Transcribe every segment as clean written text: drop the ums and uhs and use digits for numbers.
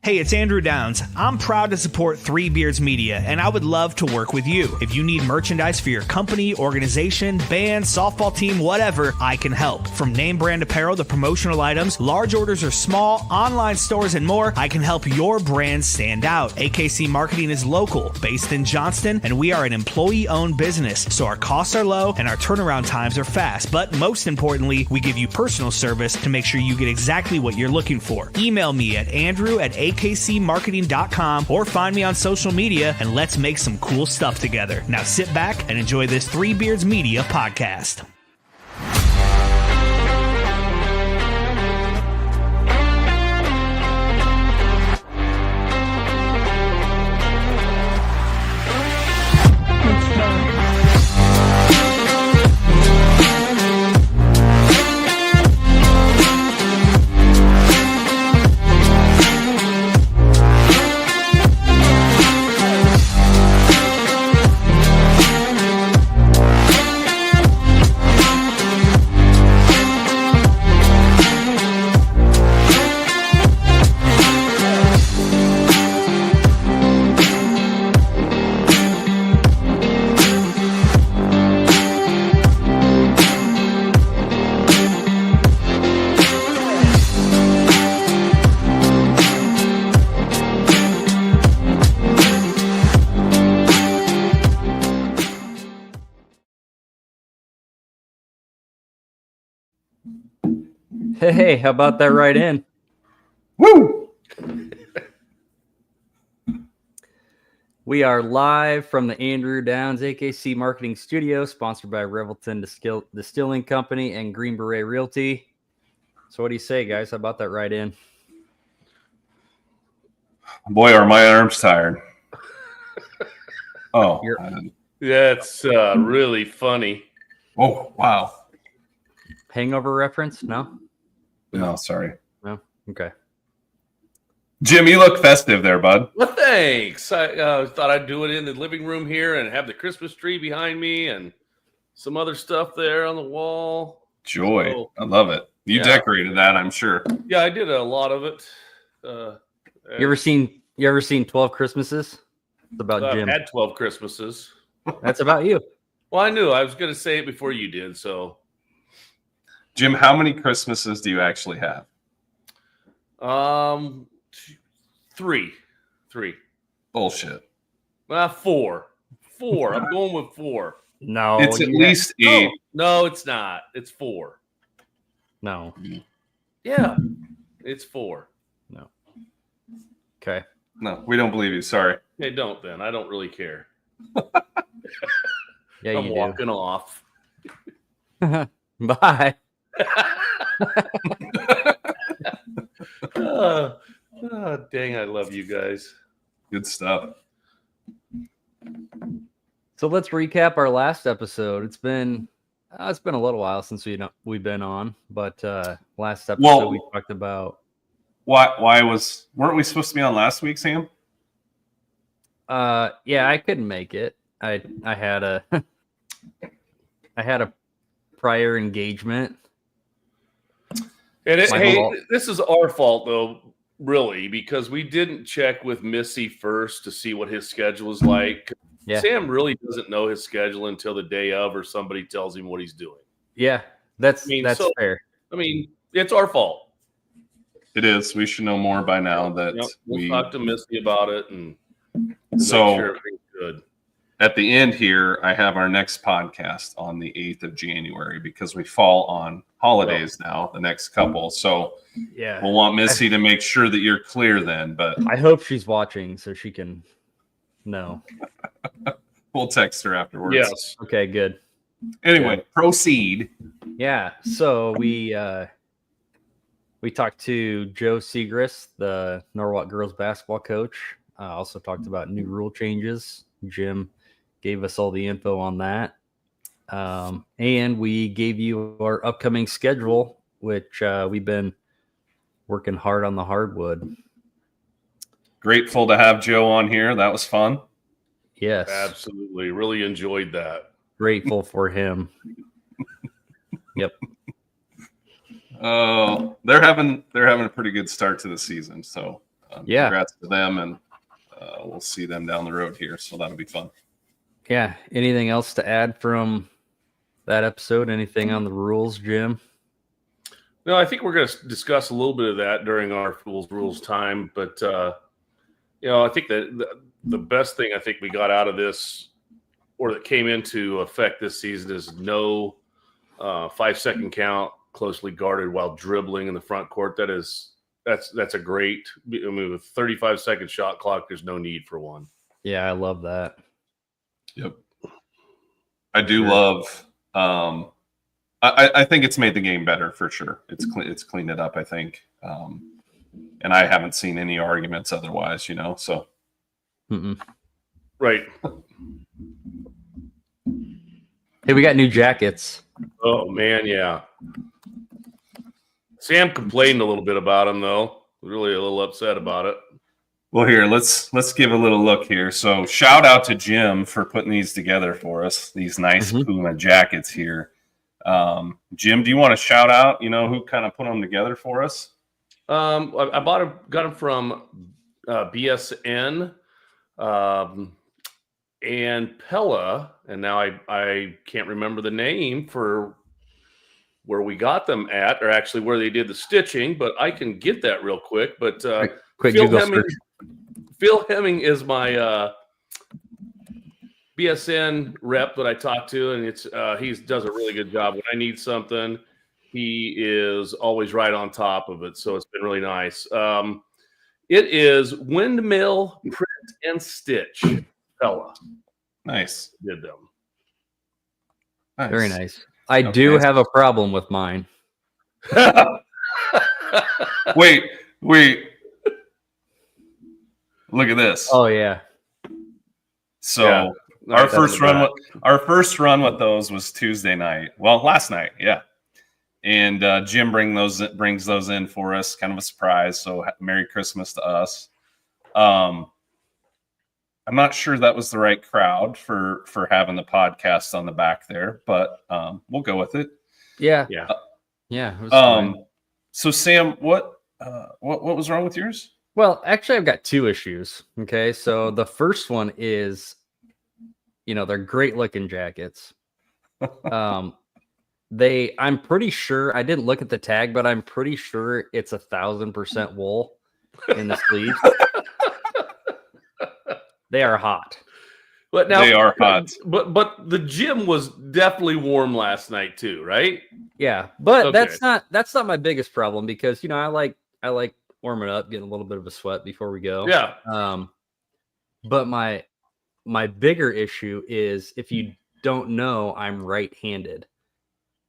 Hey, it's Andrew Downs. I'm proud to support Three Beards Media, and I would love to work with you. If you need merchandise for your company, organization, band, softball team, whatever, I can help. From name brand apparel to promotional items, large orders or small, online stores, and more, I can help your brand stand out. AKC Marketing is local, based in Johnston, and we are an employee-owned business, so our costs are low and our turnaround times are fast. But most importantly, we give you personal service to make sure you get exactly what you're looking for. Email me at andrew@akcmarketing.com or find me on social media and let's make some cool stuff together. Now sit back and enjoy this Three Beards Media podcast. Hey, how about that right in? Woo! We are live from the Andrew Downs AKC Marketing Studio, sponsored by Revelton Distilling Company and Green Beret Realty. So what do you say, guys? How about that right in? Boy, are my arms tired. Oh. That's really funny. Oh, wow. Hangover reference? No? No, sorry. No? Okay. Jim, you look festive there, bud. Well, thanks. I thought I'd do it in the living room here and have the Christmas tree behind me and some other stuff there on the wall. Joy. So, I love it. You decorated that, I'm sure. Yeah, I did a lot of it. You ever seen 12 Christmases? It's about Jim. I've had 12 Christmases. That's about you. Well, I knew I was going to say it before you did, so. Jim, how many Christmases do you actually have? Three. Bullshit. Four. I'm going with four. No. It's at least 8. No, it's not. It's 4. No. Yeah, it's 4. No. Okay. No, we don't believe you. Sorry. Hey, don't then. I don't really care. Yeah, I'm walking off. Bye. Dang, I love you guys. Good stuff. So let's recap our last episode. It's been a little while since we've been on, but last episode we talked about weren't we supposed to be on last week, Sam? Yeah, I couldn't make it. I had a prior engagement. And this is our fault though, really, because we didn't check with Missy first to see what his schedule is like. Yeah. Sam really doesn't know his schedule until the day of, or somebody tells him what he's doing. Yeah, that's fair. I mean, it's our fault. It is. We should know more by now. We'll talk to Missy about it and so make sure everything's good. At the end here, I have our next podcast on the 8th of January because we fall on holidays now, the next couple. So yeah, we'll want Missy to make sure that you're clear then. But I hope she's watching so she can know. We'll text her afterwards. Yes. Okay, good. Anyway, proceed. Yeah. So we talked to Joe Segrist, the Norwalk girls basketball coach. Also talked about new rule changes. Jim gave us all the info on that. And we gave you our upcoming schedule, which we've been working hard on the hardwood. Grateful to have Joe on here. That was fun. Yes. Absolutely. Really enjoyed that. Grateful for him. Yep. Oh, they're having a pretty good start to the season. So Congrats to them, and we'll see them down the road here. So that'll be fun. Yeah. Anything else to add from that episode? Anything on the rules, Jim? No, I think we're going to discuss a little bit of that during our Fools Rules time. But, I think that the best thing I think we got out of this, or that came into effect this season, is no 5-second count closely guarded while dribbling in the front court. That's a great, with 35-second shot clock, there's no need for one. Yeah, I love that. Yep. I do love, I think it's made the game better for sure. It's cleaned it up, I think. And I haven't seen any arguments otherwise, so. Mm-mm. Right. Hey, we got new jackets. Oh, man, yeah. Sam complained a little bit about them, though. Really a little upset about it. Well, here, let's give a little look here. So shout out to Jim for putting these together for us, these nice Puma jackets here. Jim, do you want to shout out, who kind of put them together for us? I got them from BSN and Pella, and now I can't remember the name for where we got them at, or actually where they did the stitching, but I can get that real quick. But quick Phil Hemming is my BSN rep that I talked to, and he does a really good job. When I need something, he is always right on top of it. So it's been really nice. It is Windmill Print and Stitch. Fella. Nice. Did them. Nice. Very nice. I do have a problem with mine. Wait. Look at this. Oh yeah. So our first run with those was Tuesday night. Well, last night, yeah. And Jim brings those in for us, kind of a surprise. So Merry Christmas to us. I'm not sure that was the right crowd for having the podcast on the back there, but we'll go with it. Yeah. It was fine. So Sam, what was wrong with yours? Well, actually, I've got two issues. Okay, so the first one is, they're great looking jackets. I'm pretty sure, I didn't look at the tag, but I'm pretty sure it's 1,000% wool in the sleeves. They are hot. But now they are hot. But the gym was definitely warm last night too, right? Yeah, but Okay. that's not my biggest problem, because I like warming up, getting a little bit of a sweat before we go. Yeah. But my bigger issue is, if you don't know, I'm right-handed,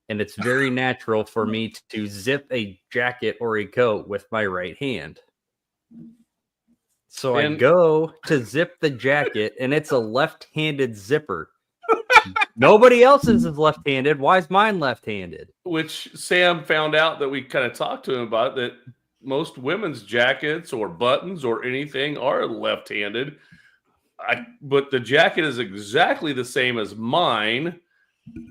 and it's very natural for me to zip a jacket or a coat with my right hand. So I go to zip the jacket, and it's a left-handed zipper. Nobody else's is left-handed. Why is mine left-handed? Which Sam found out that we kind of talked to him about, that most women's jackets or buttons or anything are left-handed. But the jacket is exactly the same as mine,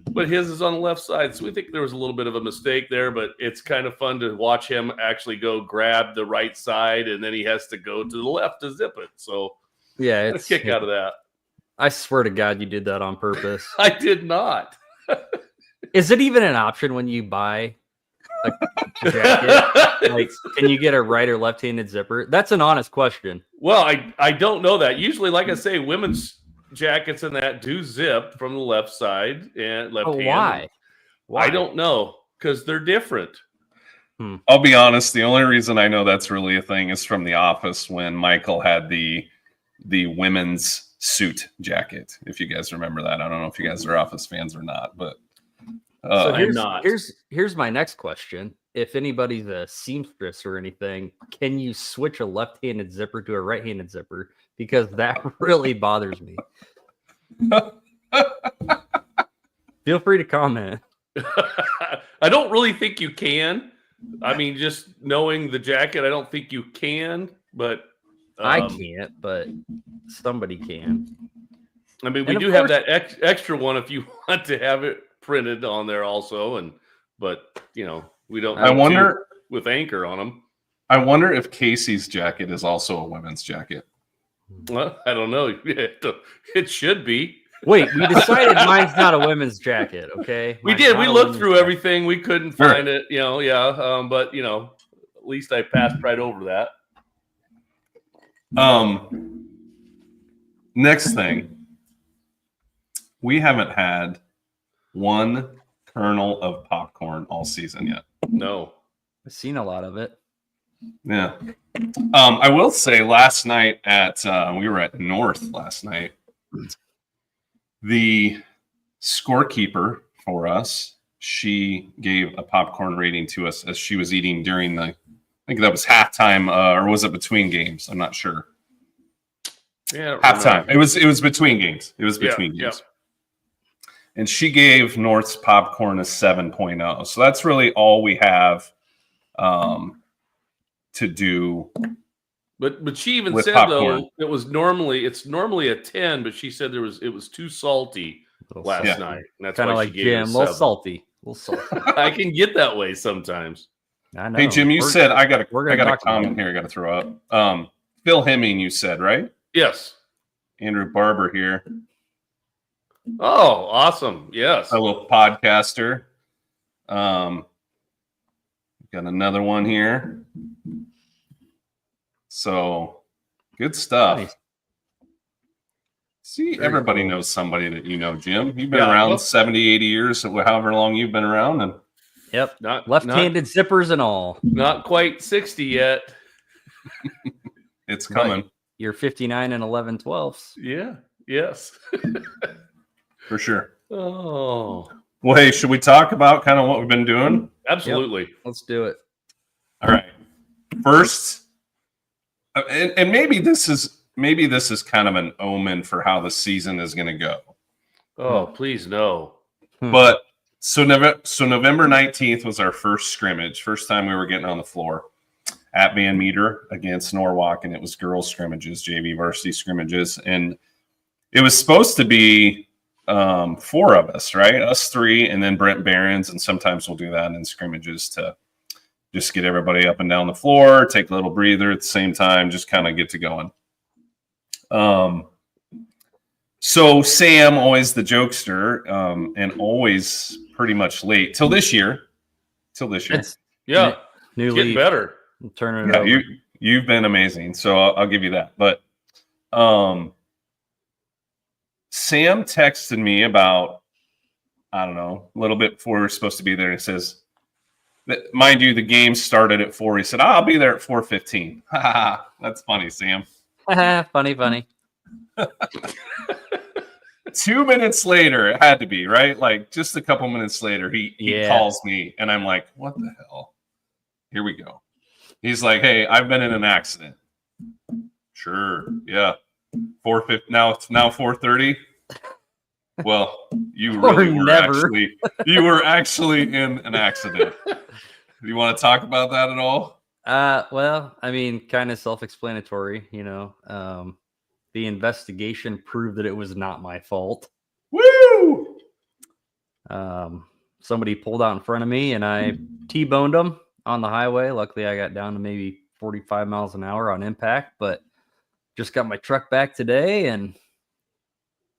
but his is on the left side. So we think there was a little bit of a mistake there, but it's kind of fun to watch him actually go grab the right side, and then he has to go to the left to zip it. So yeah, it's a kick out of that. I swear to God, you did that on purpose. I did not. Is it even an option when you buy a jacket? Like, can you get a right or left-handed zipper? That's an honest question. Well, I don't know that. Usually, like I say, women's jackets and that do zip from the left side and left hand. Why? I don't know, because they're different. I'll be honest. The only reason I know that's really a thing is from The Office, when Michael had the women's suit jacket. If you guys remember that, I don't know if you guys are Office fans or not, but so I'm not. Here's my next question. If anybody's a seamstress or anything, can you switch a left-handed zipper to a right-handed zipper? Because that really bothers me. Feel free to comment. I don't really think you can. I mean, just knowing the jacket, I don't think you can, but I can't, but somebody can. I mean, we do have that extra one if you want to have it printed on there also, but we don't. I wonder with anchor on them. I wonder if Casey's jacket is also a women's jacket. Well, I don't know. It should be. Wait, we decided mine's not a women's jacket, okay? We Mine's did. not We a looked women's through jacket. everything. We couldn't find it, but at least I passed right over that. Next thing, we haven't had one kernel of popcorn all season yet. No. I've seen a lot of it. Yeah. I will say last night we were at North last night. The scorekeeper for us, she gave a popcorn rating to us as she was eating during I think that was halftime, or was it between games? I'm not sure. Yeah, halftime. It was between games. It was between games. Yeah. And she gave North's popcorn a 7.0. So that's really all we have to do. But she even said popcorn. Though it's normally a 10, but she said it was too salty last night. And that's kind of why like she gave Jim, it a a little 7. salty. I can get that way sometimes. I know. Hey Jim, you said I got a talk comment here I got to throw up. Phil Hemming, you said, right? Yes. Andrew Barber here. Oh, awesome. Yes. A little podcaster. Got another one here. So good stuff. Nice. See, Very everybody cool. knows somebody that you know, Jim. You've been around 70, 80 years, however long you've been around. And Yep. Not Left-handed zippers and all. Not quite 60 yet. it's coming. Right. You're 59 and 11/12. Yeah. Yes. For sure. Oh, Well, hey, should we talk about kind of what we've been doing? absolutely. Let's do it. All right. First, and maybe this is kind of an omen for how the season is going to go. Oh, please no. But so November 19th was our first scrimmage, first time we were getting on the floor at Van Meter against Norwalk, and it was girls scrimmages, JV varsity scrimmages, and it was supposed to be 4 of us, right? Us 3, and then Brent Behrens, and sometimes we'll do that in scrimmages to just get everybody up and down the floor, take a little breather at the same time, just kind of get to going. So Sam, always the jokester, and always pretty much late till this year. It's Yeah. new Get leaf. better. I'm turning it Yeah, over. you've been amazing, so I'll give you that. But Sam texted me about, I don't know, a little bit before we were supposed to be there. He says, that, mind you, the game started at 4. He said, I'll be there at 4:15. That's funny, Sam. Funny. 2 minutes later, it had to be, right? Like just a couple minutes later, he calls me, and I'm like, what the hell? Here we go. He's like, hey, I've been in an accident. Sure, yeah. 4:50 now. It's now 4:30. Well, you really were actually in an accident. Do you want to talk about that at all? Well, I mean, kind of self-explanatory, the investigation proved that it was not my fault. Woo! Somebody pulled out in front of me and I T-boned them on the highway. Luckily, I got down to maybe 45 miles an hour on impact, but just got my truck back today and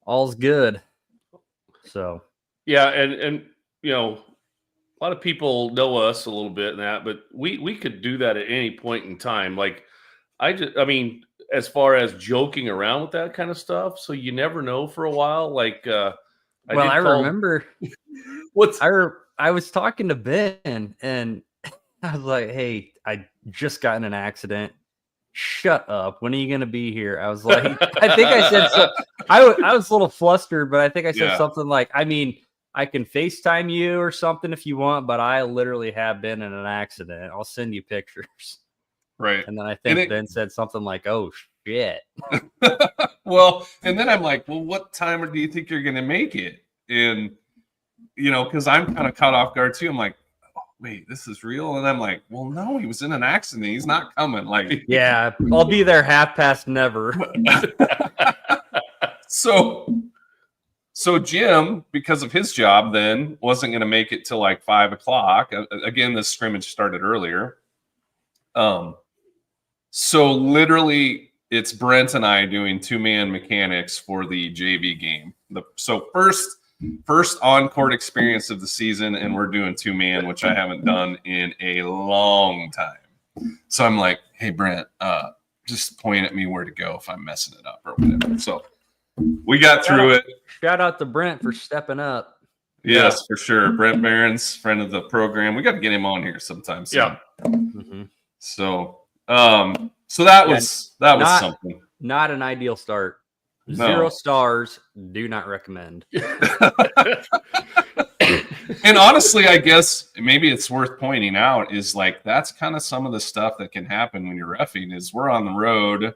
all's good. So, Yeah, and a lot of people know us a little bit in that, but we could do that at any point in time. Like as far as joking around with that kind of stuff, so you never know for a while. Like, I remember I was talking to Ben and I was like, "Hey, I just got in an accident. Shut up. When are you going to be here?" I was like, I think I said so. I was a little flustered, but I think I said something like, I mean, I can FaceTime you or something if you want, but I literally have been in an accident. I'll send you pictures. Right. And then I think Ben said something like, "Oh, shit." Well, and then I'm like, well, what time do you think you're going to make it? And, because I'm kind of caught off guard too. I'm like, oh, wait, this is real? And I'm like, well, no, he was in an accident. He's not coming. Like, yeah, I'll be there never. So Jim, because of his job, then wasn't going to make it till like 5 o'clock. Again, this scrimmage started earlier. So literally, it's Brent and I doing 2-man mechanics for the JV game. So first on-court experience of the season, and we're doing 2-man, which I haven't done in a long time. So I'm like, hey, Brent, just point at me where to go if I'm messing it up or whatever. So we got through it. Shout out to Brent for stepping up. Yes, for sure. Brent Barron's friend of the program. We got to get him on here sometime soon. Yeah. Mm-hmm. So that was something. Not an ideal start. No. 0 stars. Do not recommend. And honestly, I guess maybe it's worth pointing out is like that's kind of some of the stuff that can happen when you're reffing is we're on the road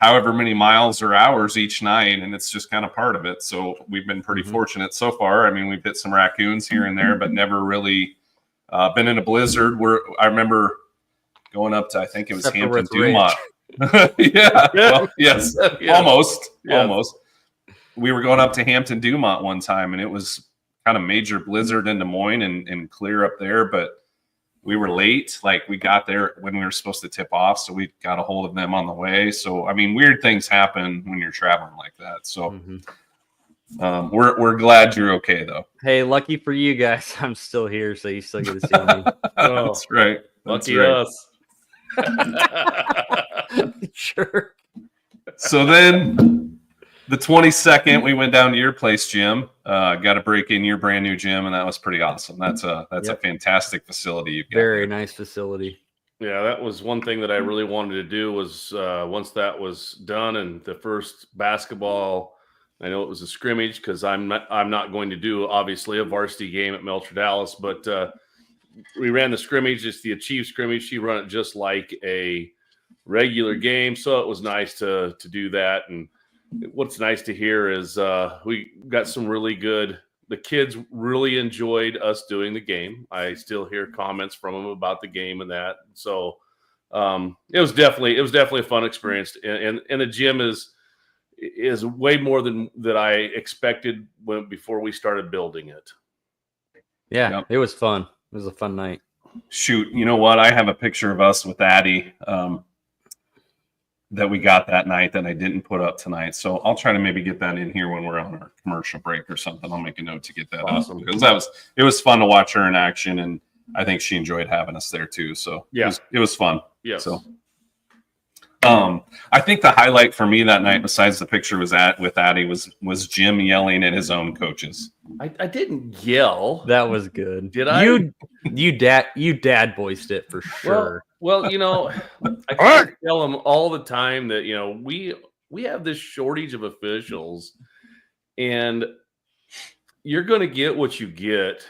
however many miles or hours each night, and it's just kind of part of it. So we've been pretty fortunate so far. I mean, we've hit some raccoons here and there, but never really been in a blizzard. I remember going up to, I think it was Hampton Dumont. Yeah. Well, yes. Almost. We were going up to Hampton Dumont one time, and it was kind of major blizzard in Des Moines and clear up there, but we were late. Like we got there when we were supposed to tip off, so we got a hold of them on the way. So I mean, weird things happen when you're traveling like that. So we're glad you're okay though. Hey, lucky for you guys, I'm still here, so you still get to see me. That's right. That's Lucky right. us. Sure. So then the 22nd, we went down to your place, Jim. Got to break in your brand new gym, and that was pretty awesome. That's a fantastic facility you've got. Very nice facility. Yeah, that was one thing that I really wanted to do was once that was done and the first basketball, I know it was a scrimmage because I'm not going to do obviously a varsity game at Melcher Dallas, but we ran the scrimmage. It's the Achieve scrimmage. She run it just like a regular game, so it was nice to do that. And what's nice to hear is we got some really good. The kids really enjoyed us doing the game. I still hear comments from them about the game and that. So it was definitely a fun experience. And the gym is way more than that I expected before we started building it. Yeah, It was fun. It was a fun night. Shoot, you know what? I have a picture of us with Addie that we got that night that I didn't put up tonight. So I'll try to maybe get that in here when we're on our commercial break or something. I'll make a note to get that up because it was fun to watch her in action, and I think she enjoyed having us there too. So it was fun. Yeah. So I think the highlight for me that night, besides the picture with Addie, was Jim yelling at his own coaches. I didn't yell. That was good. Did I? You dad voiced it for sure. Well, you know, I tell them all the time that, you know, we have this shortage of officials, and you're going to get what you get,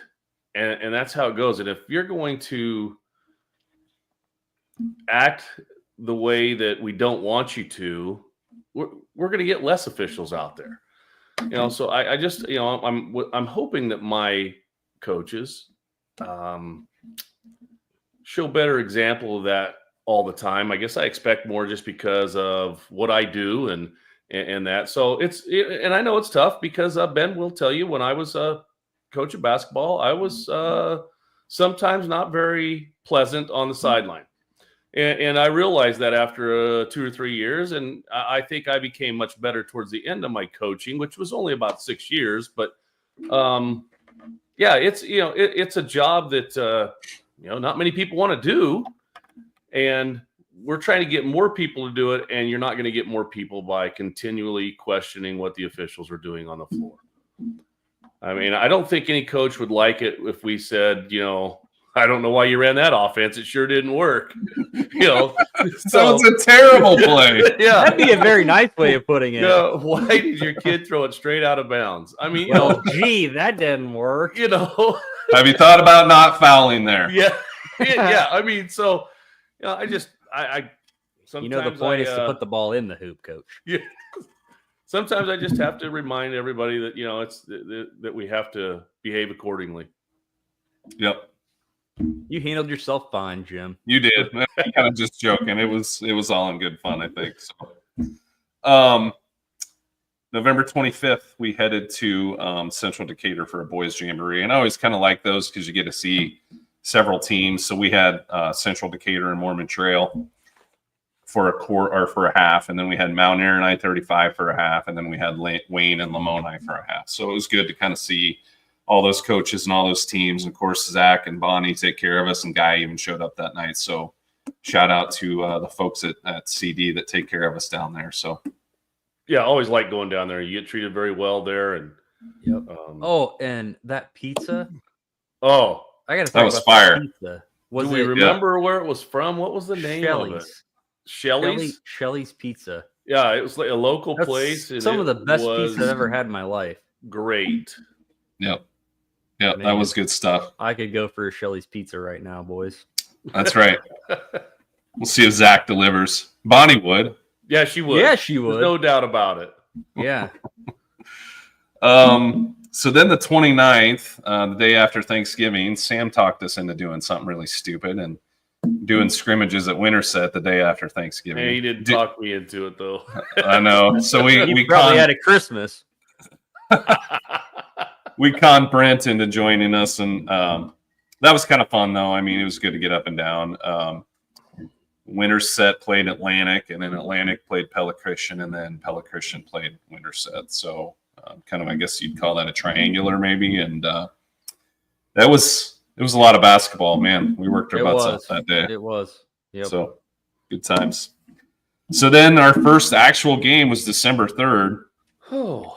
and that's how it goes. And if you're going to act the way that we don't want you to, we're going to get less officials out there. You know, so I just, you know, I'm hoping that my coaches show better example of that all the time. I guess I expect more just because of what I do and that. So and I know it's tough because Ben will tell you when I was a coach of basketball, I was sometimes not very pleasant on the sideline. And I realized that after 2 or 3 years, and I think I became much better towards the end of my coaching, which was only about 6 years. But it's, you know, it's a job that you know, not many people want to do, and we're trying to get more people to do it. And you're not going to get more people by continually questioning what the officials are doing on the floor. I mean, I don't think any coach would like it if we said, you know, I don't know why you ran that offense. It sure didn't work. You know, so it's a terrible play. Yeah, that'd be a very nice way of putting it. Why did your kid throw it straight out of bounds? I mean, gee, that didn't work. You know, have you thought about not fouling there? Yeah. I mean, so you know, I sometimes, you know, the point is to put the ball in the hoop, coach. Yeah. Sometimes I just have to remind everybody that, you know, it's that we have to behave accordingly. Yep. You handled yourself fine, Jim. You did. I'm kind of just joking. It was all in good fun, I think. So, November 25th, we headed to Central Decatur for a boys' jamboree, and I always kind of like those because you get to see several teams. So we had Central Decatur and Mormon Trail for a quarter or for a half, and then we had Mount Airy and I-35 for a half, and then we had Wayne and Lamoni for a half. So it was good to kind of see all those coaches and all those teams. Of course, Zach and Bonnie take care of us, and Guy even showed up that night. So shout out to the folks at CD that take care of us down there. So yeah, I always like going down there. You get treated very well there, and and that pizza. Oh, I got to. That was fire. Pizza. Do we remember where it was from? What was the name of it? Shelley's Pizza. Yeah, it was like a local place. And some of the best pizza I've ever had in my life. Great. Yep. Yeah, that was good stuff. I could go for a Shelley's Pizza right now, boys. That's right. We'll see if Zach delivers. Bonnie would. Yeah, she would. Yeah, she would. There's no doubt about it. Yeah. So then the 29th, the day after Thanksgiving, Sam talked us into doing something really stupid and doing scrimmages at Winterset the day after Thanksgiving. Hey, he didn't talk me into it, though. I know. So we probably had a Christmas. We conned Brent into joining us, and that was kind of fun, though. I mean, it was good to get up and down. Winterset played Atlantic, and then Atlantic played Pella Christian, and then Pella Christian played Winterset. So kind of, I guess you'd call that a triangular maybe. And it was a lot of basketball, man. We worked our butts off that day. It was. Yep. So good times. So then our first actual game was December 3rd. Oh.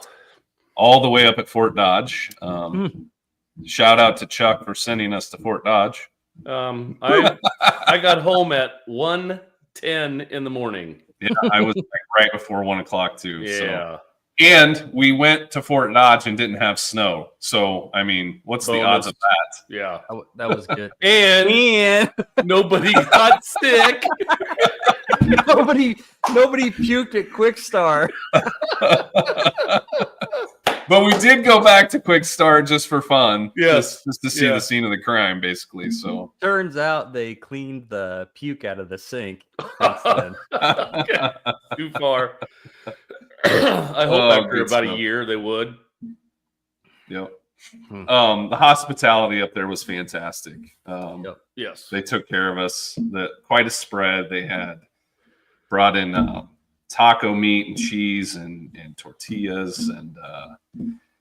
All the way up at Fort Dodge. Shout out to Chuck for sending us to Fort Dodge. I got home at 1:10 in the morning. Yeah, I was right before 1 o'clock too. Yeah. So. And we went to Fort Dodge and didn't have snow. So, I mean, what's the odds of that? Yeah. That was good. and nobody got sick. Nobody puked at Quick Star. But we did go back to Quick Start just for fun. Yes. Just to see the scene of the crime, basically. So turns out they cleaned the puke out of the sink. Okay. Too far. I hope after about a year they would. Yep. The hospitality up there was fantastic. Yes. They took care of us. Quite a spread. They had brought in taco meat and cheese and tortillas. And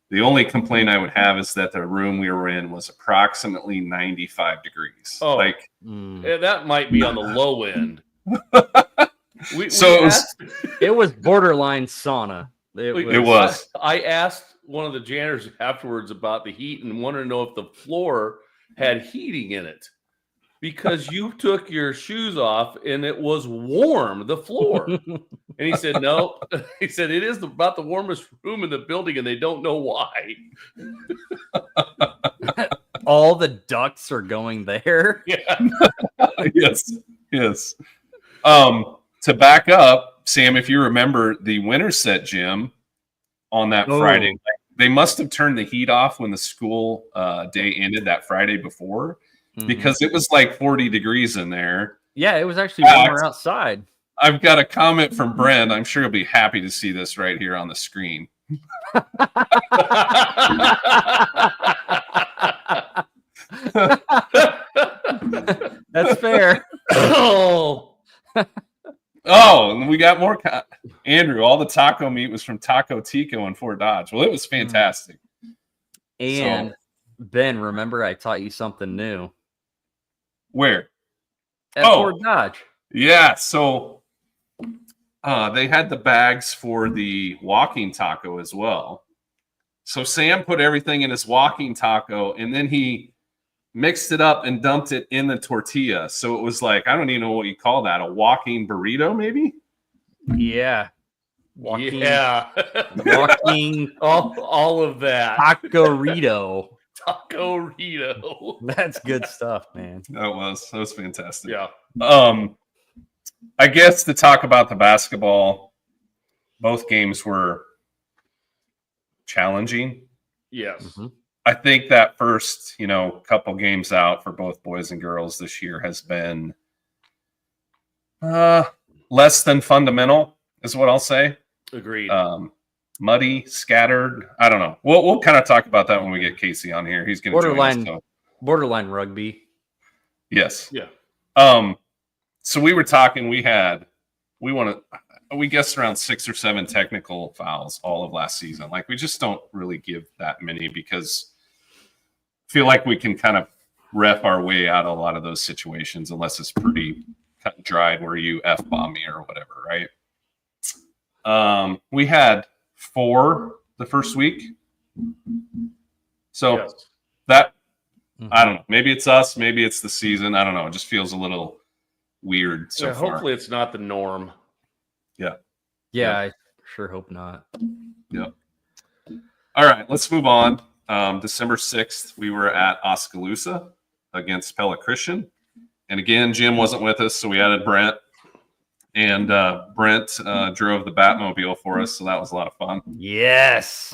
the only complaint I would have is that the room we were in was approximately 95 degrees. Oh, yeah, that might be on the low end. It was borderline sauna. It was. I asked one of the janitors afterwards about the heat and wanted to know if the floor had heating in it. Because you took your shoes off and it was warm, the floor. And he said, no. He said, it is about the warmest room in the building and they don't know why. All the ducts are going there. Yeah. Yes. To back up, Sam, if you remember the Winterset gym on that Friday night, they must have turned the heat off when the school day ended that Friday before. Because it was like 40 degrees in there. Yeah, it was actually warmer outside. I've got a comment from Brent. I'm sure he'll be happy to see this right here on the screen. That's fair. And we got more. Andrew, all the taco meat was from Taco Tico in Fort Dodge. Well, it was fantastic. And Ben, remember I taught you something new. Where? At Fort Dodge. Yeah. So they had the bags for the walking taco as well. So Sam put everything in his walking taco and then he mixed it up and dumped it in the tortilla. So it was like, I don't even know what you call that. A walking burrito, maybe? Yeah. Walking all of that. Taco-rito. Taco-rito. That's good stuff, man. That was fantastic. Yeah. I guess to talk about the basketball, both games were challenging. Yes. Mm-hmm. I think that first, couple games out for both boys and girls this year has been less than fundamental, is what I'll say. Agreed. Muddy, scattered. I don't know. We'll kind of talk about that when we get Casey on here. He's going to borderline rugby. Yes. Yeah. So we were talking. We guessed around 6 or 7 technical fouls all of last season. Like, we just don't really give that many because I feel like we can kind of ref our way out of a lot of those situations unless it's pretty cut and dried where you F-bomb me or whatever, right? We had 4 the first week. So that, I don't know. Maybe it's us. Maybe it's the season. I don't know. It just feels a little weird so far. Hopefully it's not the norm. Yeah, I sure hope not. Yeah. All right, let's move on. December 6th, we were at Oskaloosa against Pella Christian. And again, Jim wasn't with us, so we added Brent. And Brent drove the Batmobile for us, so that was a lot of fun. Yes.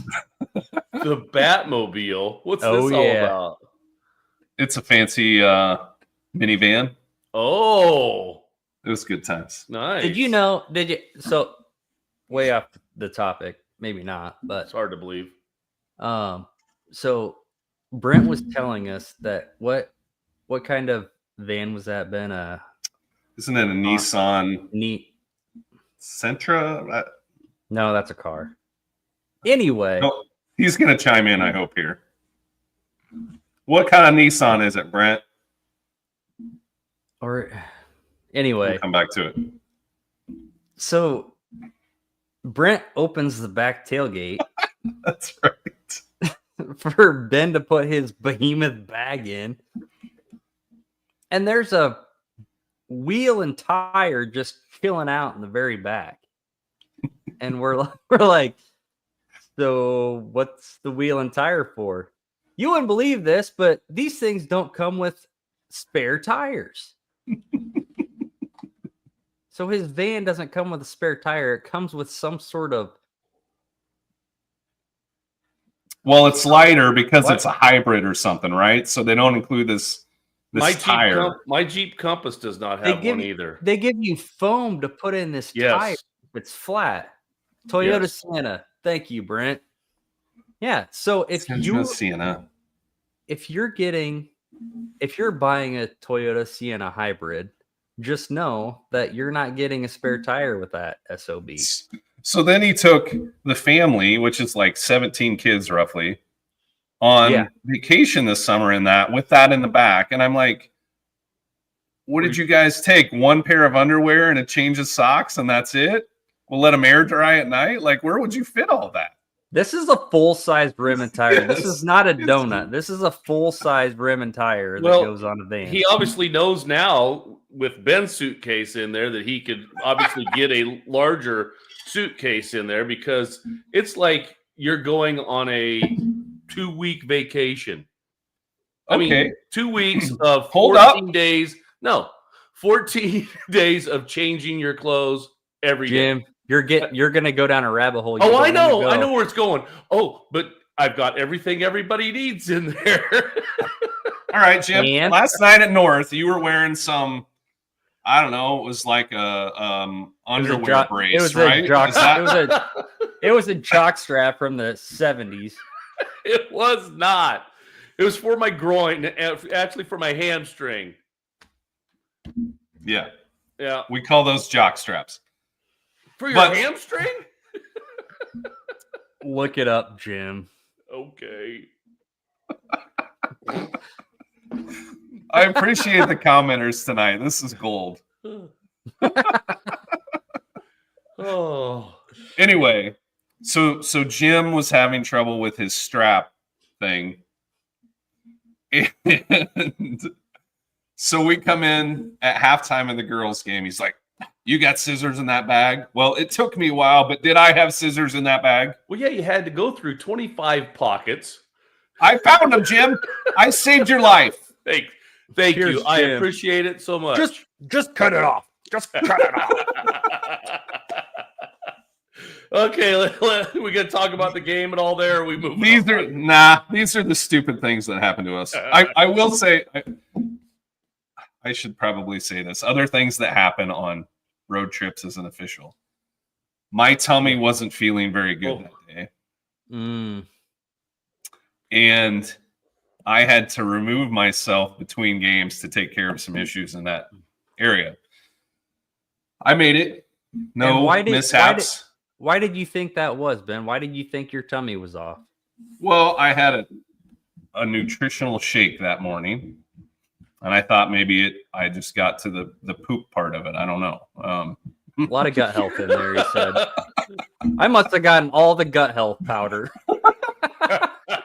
The Batmobile? What's this all about? It's a fancy minivan. Oh. It was good times. Nice. So way off the topic, maybe not, but it's hard to believe. So Brent was telling us that what kind of van was that, Ben? Isn't it a Nissan Sentra? No, that's a car. Anyway. Oh, he's going to chime in, I hope, here. What kind of Nissan is it, Brent? Or anyway. We'll come back to it. So Brent opens the back tailgate. That's right. For Ben to put his behemoth bag in. And there's a wheel and tire just chilling out in the very back. And we're like, so what's the wheel and tire for? You wouldn't believe this, but these things don't come with spare tires. So his van doesn't come with a spare tire. It comes with some sort of... Well, it's lighter because it's a hybrid or something, right? So they don't include this tire. My Jeep Compass does not have one either. They give you foam to put in this tire. It's flat. Toyota Sienna. Thank you, Brent. Yeah. So if you're buying a Toyota Sienna hybrid, just know that you're not getting a spare tire with that SOB. So then he took the family, which is like 17 kids roughly, on vacation this summer with that in the back. And I'm like, what did you guys take? 1 pair of underwear and a change of socks and that's it? We'll let them air dry at night? Like, where would you fit all that? This is a full-size rim and tire. This is not a donut. This is a full-size rim and tire that goes on a van. He obviously knows now with Ben's suitcase in there that he could obviously get a larger suitcase in there because it's like you're going on a 2-week vacation. I mean, 2 weeks of 14 days. No, 14 days of changing your clothes every day. Jim, you're gonna go down a rabbit hole. I know where it's going. Oh, but I've got everything everybody needs in there. All right, Jim. And last night at North, you were wearing some, I don't know, it was like a underwear brace, right? It was a jock strap from the 70s. It was not. It was for my groin, actually for my hamstring. Yeah. Yeah. We call those jock straps. For your hamstring? Look it up, Jim. Okay. I appreciate the commenters tonight. This is gold. Oh. Anyway, so Jim was having trouble with his strap thing. And so we come in at halftime of the girls' game. He's like, you got scissors in that bag? Well, it took me a while, but did I have scissors in that bag? Well, yeah, you had to go through 25 pockets. I found them, Jim. I saved your life. Thank you. I appreciate it so much. Just cut it off. Just cut it off. Okay, we got to talk about the game and all there. We move. These are the stupid things that happen to us. I will say, I should probably say this. Other things that happen on road trips as an official. My tummy wasn't feeling very good that day. Mm. And I had to remove myself between games to take care of some issues in that area. I made it. No mishaps. Why did you think that was, Ben? Why did you think your tummy was off? Well, I had a nutritional shake that morning, and I thought maybe I just got to the poop part of it. I don't know. A lot of gut health in there, he said. I must have gotten all the gut health powder.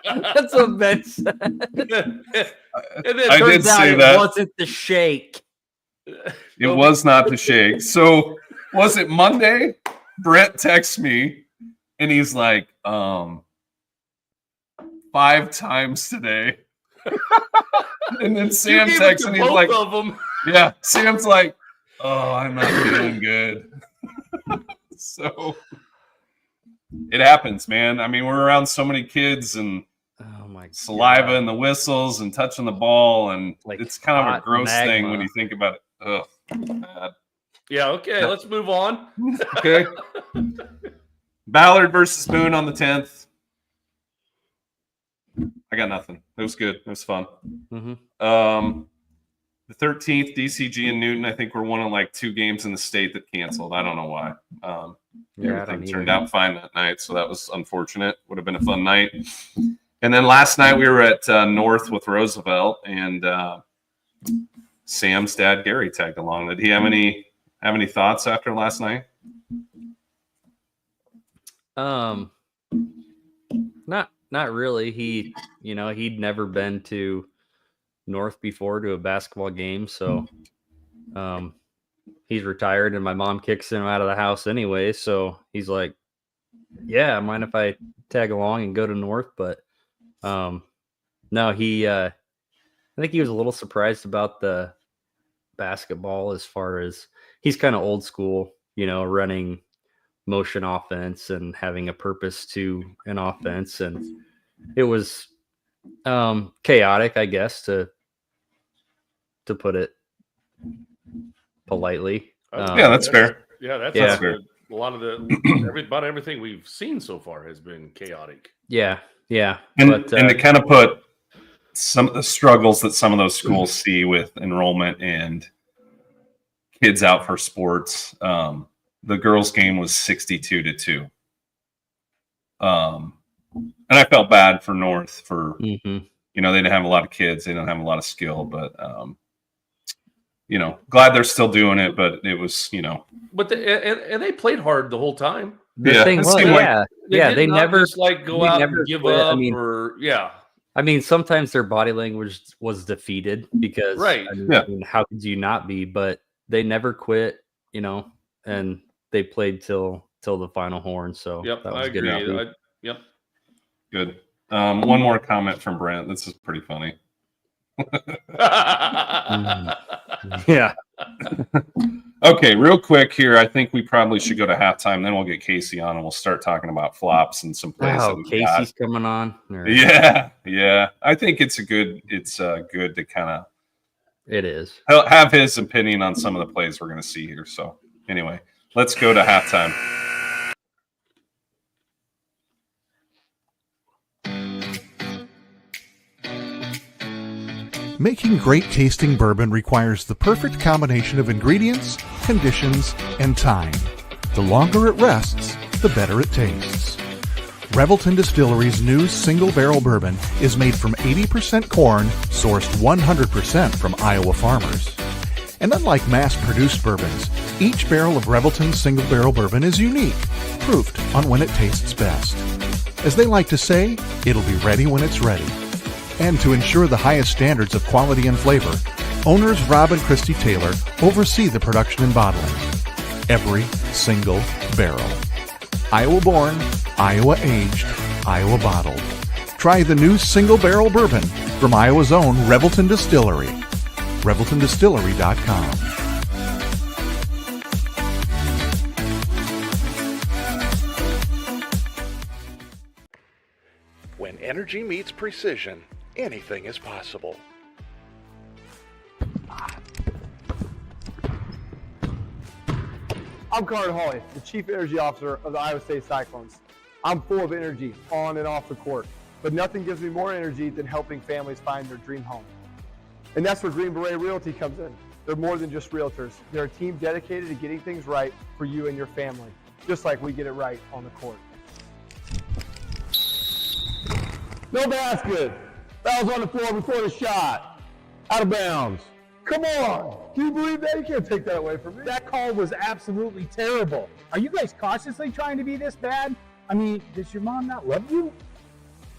That's what Ben said. And then it turns out it wasn't the shake. It was not the shake. So was it Monday? Brett texts me and he's like, 5 times today. And then Sam texts and he's like, yeah, Sam's like, oh, I'm not feeling good. So it happens, man. I mean, we're around so many kids and saliva and the whistles and touching the ball, and it's kind of a gross thing when you think about it. Ugh. Yeah, okay, let's move on. Okay. Ballard versus Boone on the 10th. I got nothing. It was good. It was fun. Mm-hmm. The 13th, DCG and Newton, I think were one of like 2 games in the state that canceled. I don't know why. Everything turned out fine that night, so that was unfortunate. Would have been a fun night. And then last night we were at North with Roosevelt, and Sam's dad Gary tagged along. Did he have any thoughts after last night? Not really. He'd never been to North before to a basketball game, so he's retired, and my mom kicks him out of the house anyway. So he's like, "Yeah, mind if I tag along and go to North?" But no, I think he was a little surprised about the basketball, as far as he's kind of old school, running motion offense and having a purpose to an offense, and it was chaotic, I guess, to put it politely. Yeah, that's fair. Yeah, that's fair. A lot of about everything we've seen so far has been chaotic. Yeah. And to kind of put some of the struggles that some of those schools see with enrollment and kids out for sports, the girls' game was 62-2. And I felt bad for North for, they didn't have a lot of kids. They didn't have a lot of skill, but, glad they're still doing it, but it was, But they played hard the whole time. They never just go out and give up. I mean, sometimes their body language was defeated because, right? How could you not be? But they never quit, and they played till the final horn. So that was good. I agree. Good. One more comment from Brent. This is pretty funny. Yeah. Okay, real quick here. I think we probably should go to halftime. Then we'll get Casey on, and we'll start talking about flops and some plays. Oh, Casey's coming on. Yeah. I think it's good to kind of. It is. Have his opinion on some of the plays we're going to see here. So anyway, let's go to halftime. Making great tasting bourbon requires the perfect combination of ingredients, conditions, and time. The longer it rests, the better it tastes. Revelton Distillery's new single barrel bourbon is made from 80% corn, sourced 100% from Iowa farmers. And unlike mass-produced bourbons, each barrel of Revelton's single barrel bourbon is unique, proofed on when it tastes best. As they like to say, it'll be ready when it's ready. And to ensure the highest standards of quality and flavor, owners Rob and Christy Taylor oversee the production and bottling. Every single barrel. Iowa born, Iowa aged, Iowa bottled. Try the new single barrel bourbon from Iowa's own Revelton Distillery. ReveltonDistillery.com. When energy meets precision, anything is possible. I'm Carter Hawley, the Chief Energy Officer of the Iowa State Cyclones. I'm full of energy on and off the court. but nothing gives me more energy than helping families find their dream home. And that's where Green Beret Realty comes in. They're more than just realtors. They're a team dedicated to getting things right for you and your family, just like we get it right on the court. No basket. That was on the floor before the shot. Out of bounds. Come on! Can you believe that? You can't take that away from me. That call was absolutely terrible. Are you guys cautiously trying to be this bad? I mean, does your mom not love you?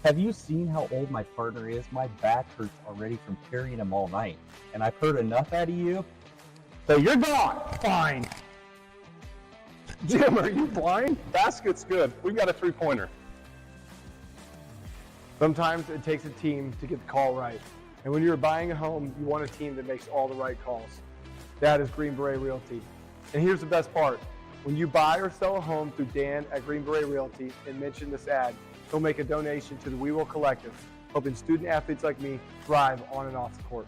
Have you seen how old my partner is? My back hurts already from carrying him all night. And I've heard enough out of you. So you're gone. Fine. Jim, are you blind? Basket's good. We've got a three-pointer. Sometimes it takes a team to get the call right. And when you're buying a home, you want a team that makes all the right calls. That is Green Beret Realty. And here's the best part. When you buy or sell a home through Dan at Green Beret Realty and mention this ad, he'll make a donation to the We Will Collective, helping student athletes like me thrive on and off the court.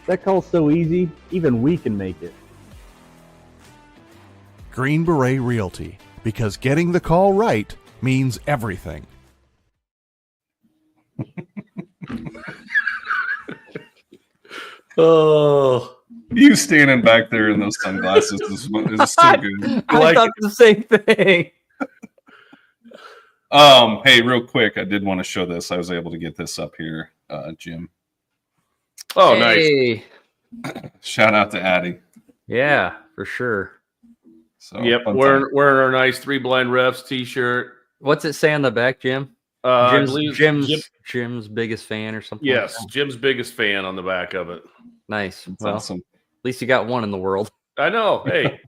That call's so easy, even we can make it. Green Beret Realty, because getting the call right means everything. Oh, you standing back there in those sunglasses is so good. I thought the same thing. Hey, real quick, I did want to show this. I was able to get this up here, Jim. Oh, Hey. nice. Shout out to Addie. Yeah, for sure. So Yep, fun wearing time. our nice Three Blind Refs t-shirt. What's it say on the back, Jim? I Jim's, believe Jim's biggest fan or something. Yes, like that? Jim's biggest fan on the back of it. Nice. That's Well, awesome. at least you got one in the world. I know. Hey,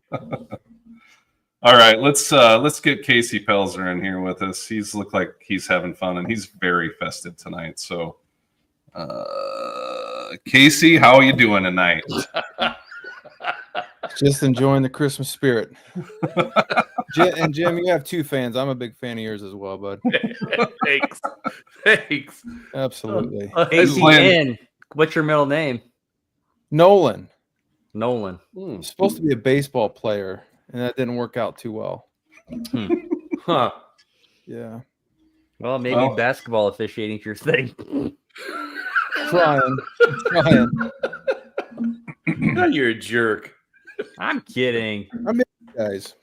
All right, let's get Casey Pelzer in here with us. He's looked like he's having fun, and he's very festive tonight. So, Casey, how are you doing tonight? Just enjoying the Christmas spirit. And Jim, you have two fans. I'm a big fan of yours as well, bud. thanks. Absolutely. ACN. What's your middle name? Nolan. Nolan. Supposed to be a baseball player, and that didn't work out too well. Huh. Yeah. Well, maybe basketball officiating's your thing. Trying. You're a jerk. I'm kidding. Guys.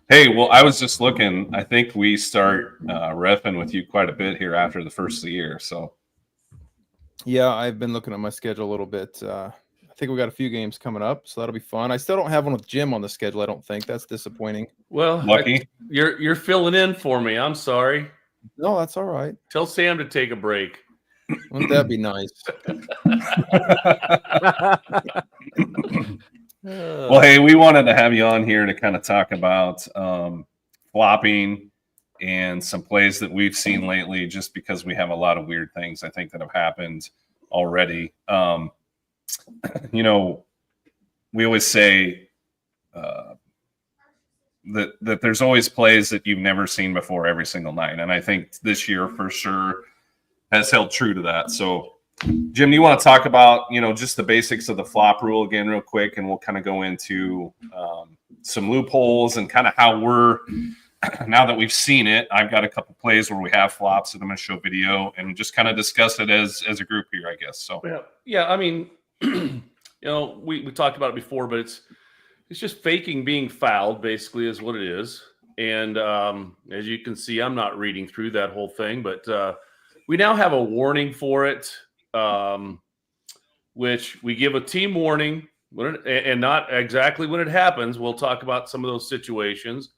Hey, well, I was just looking. I think we start reffing with you quite a bit here after the first of the year. So, Yeah, I've been looking at my schedule a little bit. I think we got a few games coming up, so that'll be fun. I still don't have one with Jim on the schedule. I don't think that's disappointing. Well, lucky. You're filling in for me. I'm sorry. No, that's all right. Tell Sam to take a break. Wouldn't that be nice? Well, hey, we wanted to have you on here to kind of talk about flopping and some plays that we've seen lately, just because we have a lot of weird things I think that have happened already. You know, we always say that there's always plays that you've never seen before every single night, and I think this year for sure has held true to that. So, Jim, do you want to talk about, you know, just the basics of the flop rule again real quick, and we'll kind of go into some loopholes and kind of how we're, now that we've seen it, I've got a couple plays where we have flops that I'm going to show video and just kind of discuss it as a group here, I guess. So, yeah. I mean, you know, we talked about it before, but it's just faking being fouled, basically, is what it is. And as you can see, I'm not reading through that whole thing, but we now have a warning for it, which we give a team warning and not exactly when it happens. We'll talk about some of those situations.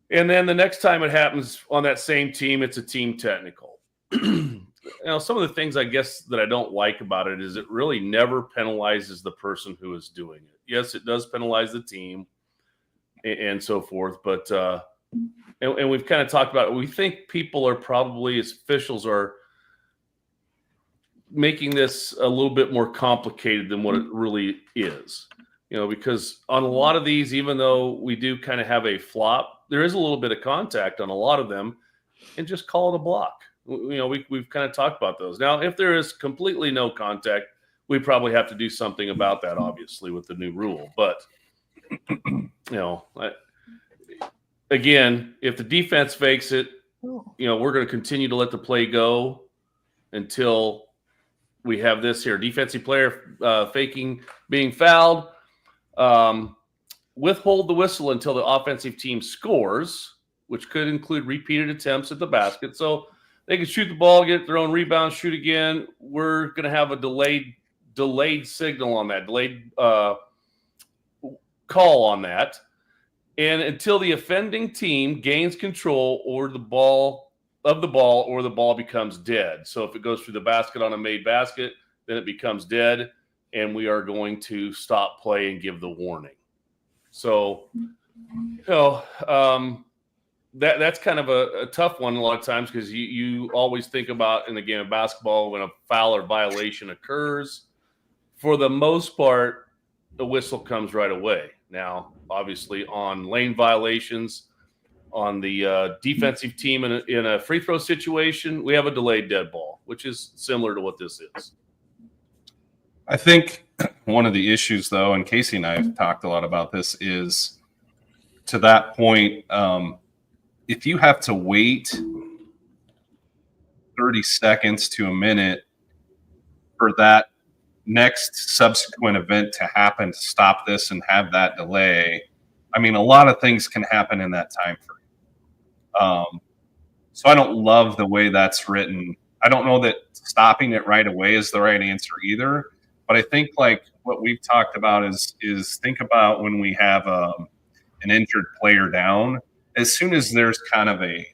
And then the next time it happens on that same team, it's a team technical. You know, some of the things I guess that I don't like about it is it really never penalizes the person who is doing it. Yes, it does penalize the team and so forth, but and we've kind of talked about it. We think people are probably, as officials, are making this a little bit more complicated than what it really is. You know, because on a lot of these, even though we do kind of have a flop, there is a little bit of contact on a lot of them, and just call it a block. You know, we've kind of talked about those. Now, if there is completely no contact, we probably have to do something about that, obviously, with the new rule. But, again, if the defense fakes it, we're going to continue to let the play go until we have this here. Defensive player faking being fouled. Withhold the whistle until the offensive team scores, which could include repeated attempts at the basket. So they can shoot the ball, get their own rebound, shoot again. We're going to have a delayed signal on that, delayed call on that. And until the offending team gains control or the ball becomes dead. So if it goes through the basket on a made basket, then it becomes dead, and we are going to stop play and give the warning. So, that's kind of a tough one a lot of times because you always think about in the game of basketball when a foul or violation occurs. For the most part, the whistle comes right away. Now, obviously, on lane violations, on the defensive team in a free throw situation, we have a delayed dead ball, which is similar to what this is. I think one of the issues, though, and Casey and I have talked a lot about this, is to that point, if you have to wait 30 seconds to a minute for that next subsequent event to happen to stop this and have that delay, I mean, a lot of things can happen in that time frame. So I don't love the way that's written. I don't know that stopping it right away is the right answer either. But I think like what we've talked about is think about when we have an injured player down. As soon as there's kind of a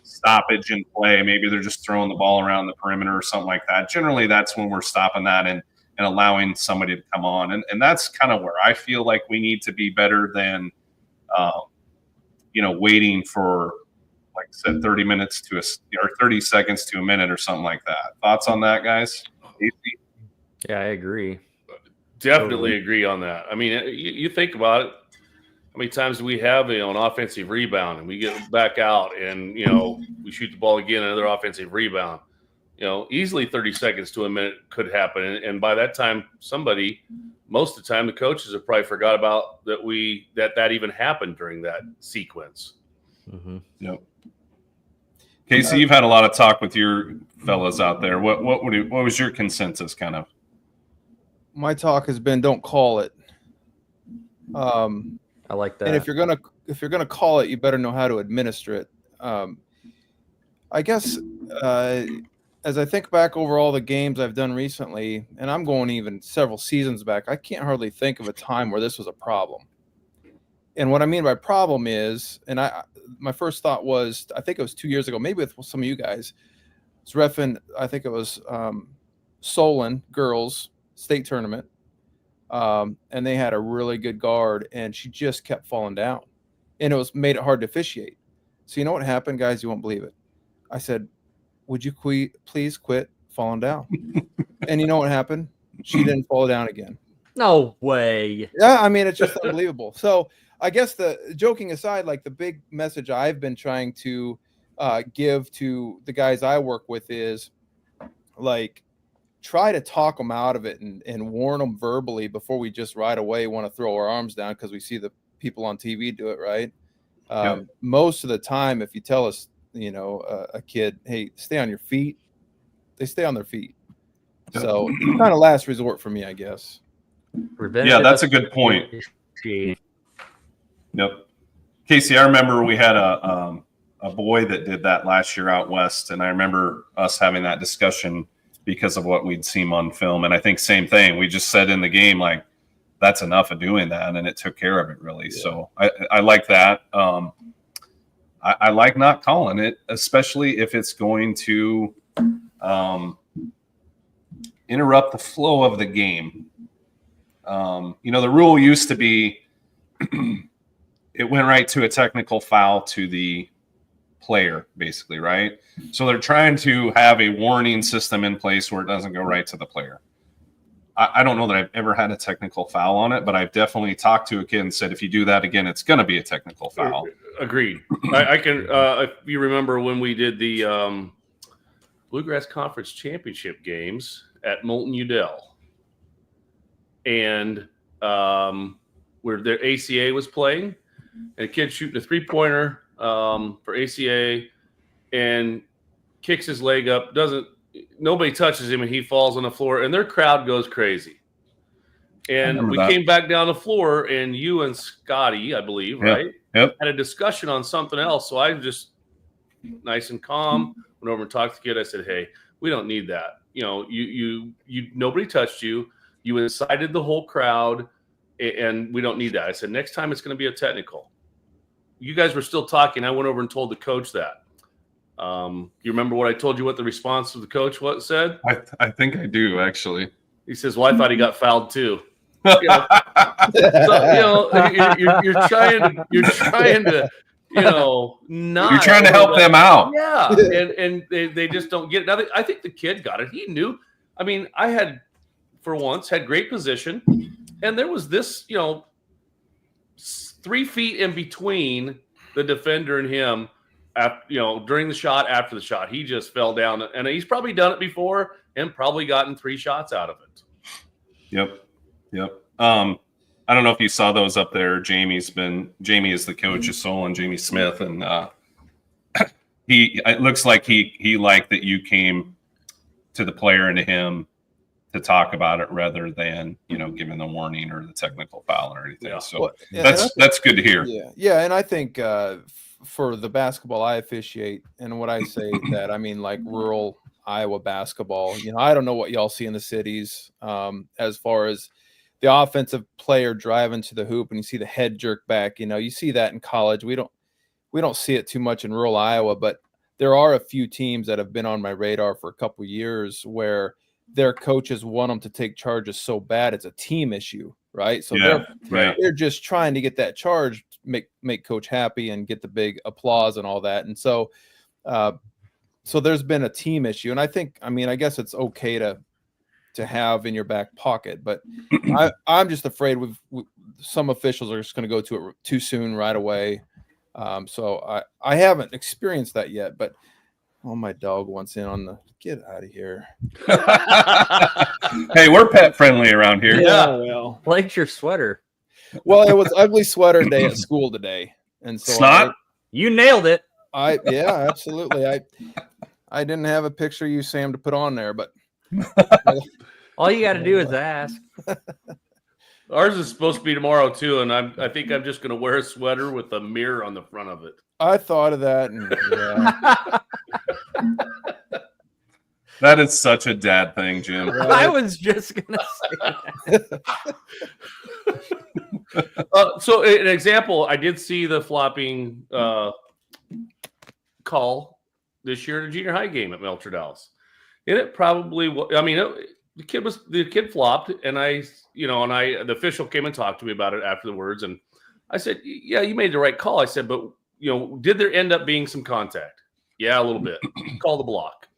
stoppage in play, maybe they're just throwing the ball around the perimeter or something like that. Generally, that's when we're stopping that and allowing somebody to come on. And that's kind of where I feel like we need to be better than, waiting for, like I said, 30 minutes or 30 seconds to a minute or something like that. Thoughts on that, guys? Yeah, I agree. Definitely agree on that. I mean, you think about it. How many times do we have an offensive rebound and we get back out and, we shoot the ball again, another offensive rebound. Easily 30 seconds to a minute could happen. And by that time, most of the time, the coaches have probably forgot about that even happened during that sequence. Mm-hmm. Yep. Casey, you've had a lot of talk with your fellas out there. What was your consensus kind of? My talk has been don't call it. I like that. And if you're gonna call it, you better know how to administer it. I guess as I think back over all the games I've done recently, and I'm going even several seasons back, I can't hardly think of a time where this was a problem. And what I mean by problem is, and my first thought was, I think it was 2 years ago, maybe with some of you guys, it's reffing, I think it was Solon girls state tournament. And they had a really good guard, and she just kept falling down, and it made it hard to officiate. So you know what happened, guys? You won't believe it. I said, "Would you please quit falling down?" And you know what happened? She didn't fall down again. No way. Yeah, I mean, it's just unbelievable. So I guess joking aside, like the big message I've been trying to give to the guys I work with is like, try to talk them out of it and warn them verbally before we just right away want to throw our arms down because we see the people on TV do it, right? Most of the time, if you tell us, a kid, hey, stay on your feet, they stay on their feet. So it's kind of last resort for me, I guess. Yeah, that's a good point. Yep. Casey, I remember we had a boy that did that last year out west, and I remember us having that discussion because of what we'd seen on film. And I think same thing. We just said in the game, like, that's enough of doing that. And it took care of it, really. Yeah. So I like that. I like not calling it, especially if it's going to interrupt the flow of the game. The rule used to be it went right to a technical foul to the player, basically, right? So they're trying to have a warning system in place where it doesn't go right to the player. I don't know that I've ever had a technical foul on it, but I've definitely talked to a kid and said, if you do that again, it's going to be a technical foul. Agreed. I can, if you remember when we did the Bluegrass Conference Championship games at Moulton Udell, and where their ACA was playing, and a kid shooting a 3-pointer for ACA, and kicks his leg up. Nobody touches him, and he falls on the floor, and their crowd goes crazy. And we came back down the floor, and you and Scotty, I believe, right? Yep. Had a discussion on something else. So I just nice and calm went over and talked to the kid. I said, "Hey, we don't need that. You know, you nobody touched you. You incited the whole crowd, and we don't need that." I said, "Next time it's going to be a technical." You guys were still talking. I went over and told the coach that. You remember what I told you? What the response of the coach said? I think I do actually. He says, "Well, I thought he got fouled too." You know, so, you're trying to, not. You're trying to help them out. Yeah, and they just don't get it. Now, I think the kid got it. He knew. I mean, I had, for once, had great position, and there was this, 3 feet in between the defender and him. During the shot, after the shot, he just fell down, and he's probably done it before and probably gotten 3 shots out of it. Yep. I don't know if you saw those up there. Jamie is the coach of Solon, Jamie Smith, and it looks like he liked that you came to the player and to him to talk about it rather than giving the warning or the technical foul or anything. Yeah. So that's good to hear. Yeah, and I think for the basketball I officiate, and when I say that, I mean like rural Iowa basketball. I don't know what y'all see in the cities as far as the offensive player driving to the hoop and you see the head jerk back. You see that in college. We don't see it too much in rural Iowa, but there are a few teams that have been on my radar for a couple of years where their coaches want them to take charges so bad it's a team issue, right? So they're just trying to get that charge, make coach happy and get the big applause and all that. And so there's been a team issue, and I guess it's okay to have in your back pocket, but I'm just afraid some officials are just going to go to it too soon right away. So I haven't experienced that yet, but my dog wants in on the get out of here. Hey, we're pet friendly around here. Yeah, well, like your sweater. Well, it was ugly sweater day at school today, and so Snot? You nailed it. Yeah, absolutely. I didn't have a picture of you, Sam, to put on there, but all you got to do is ask. Ours is supposed to be tomorrow too, and I think I'm just going to wear a sweater with a mirror on the front of it. I thought of that, and that is such a dad thing, Jim. Right? I was just going to say that. So, an example, I did see the flopping call this year in a junior high game at Melcher Dallas. And it probably, the kid flopped, and the official came and talked to me about it afterwards, and I said, "Yeah, you made the right call." I said, "But did there end up being some contact?" "Yeah, a little bit." Call the block.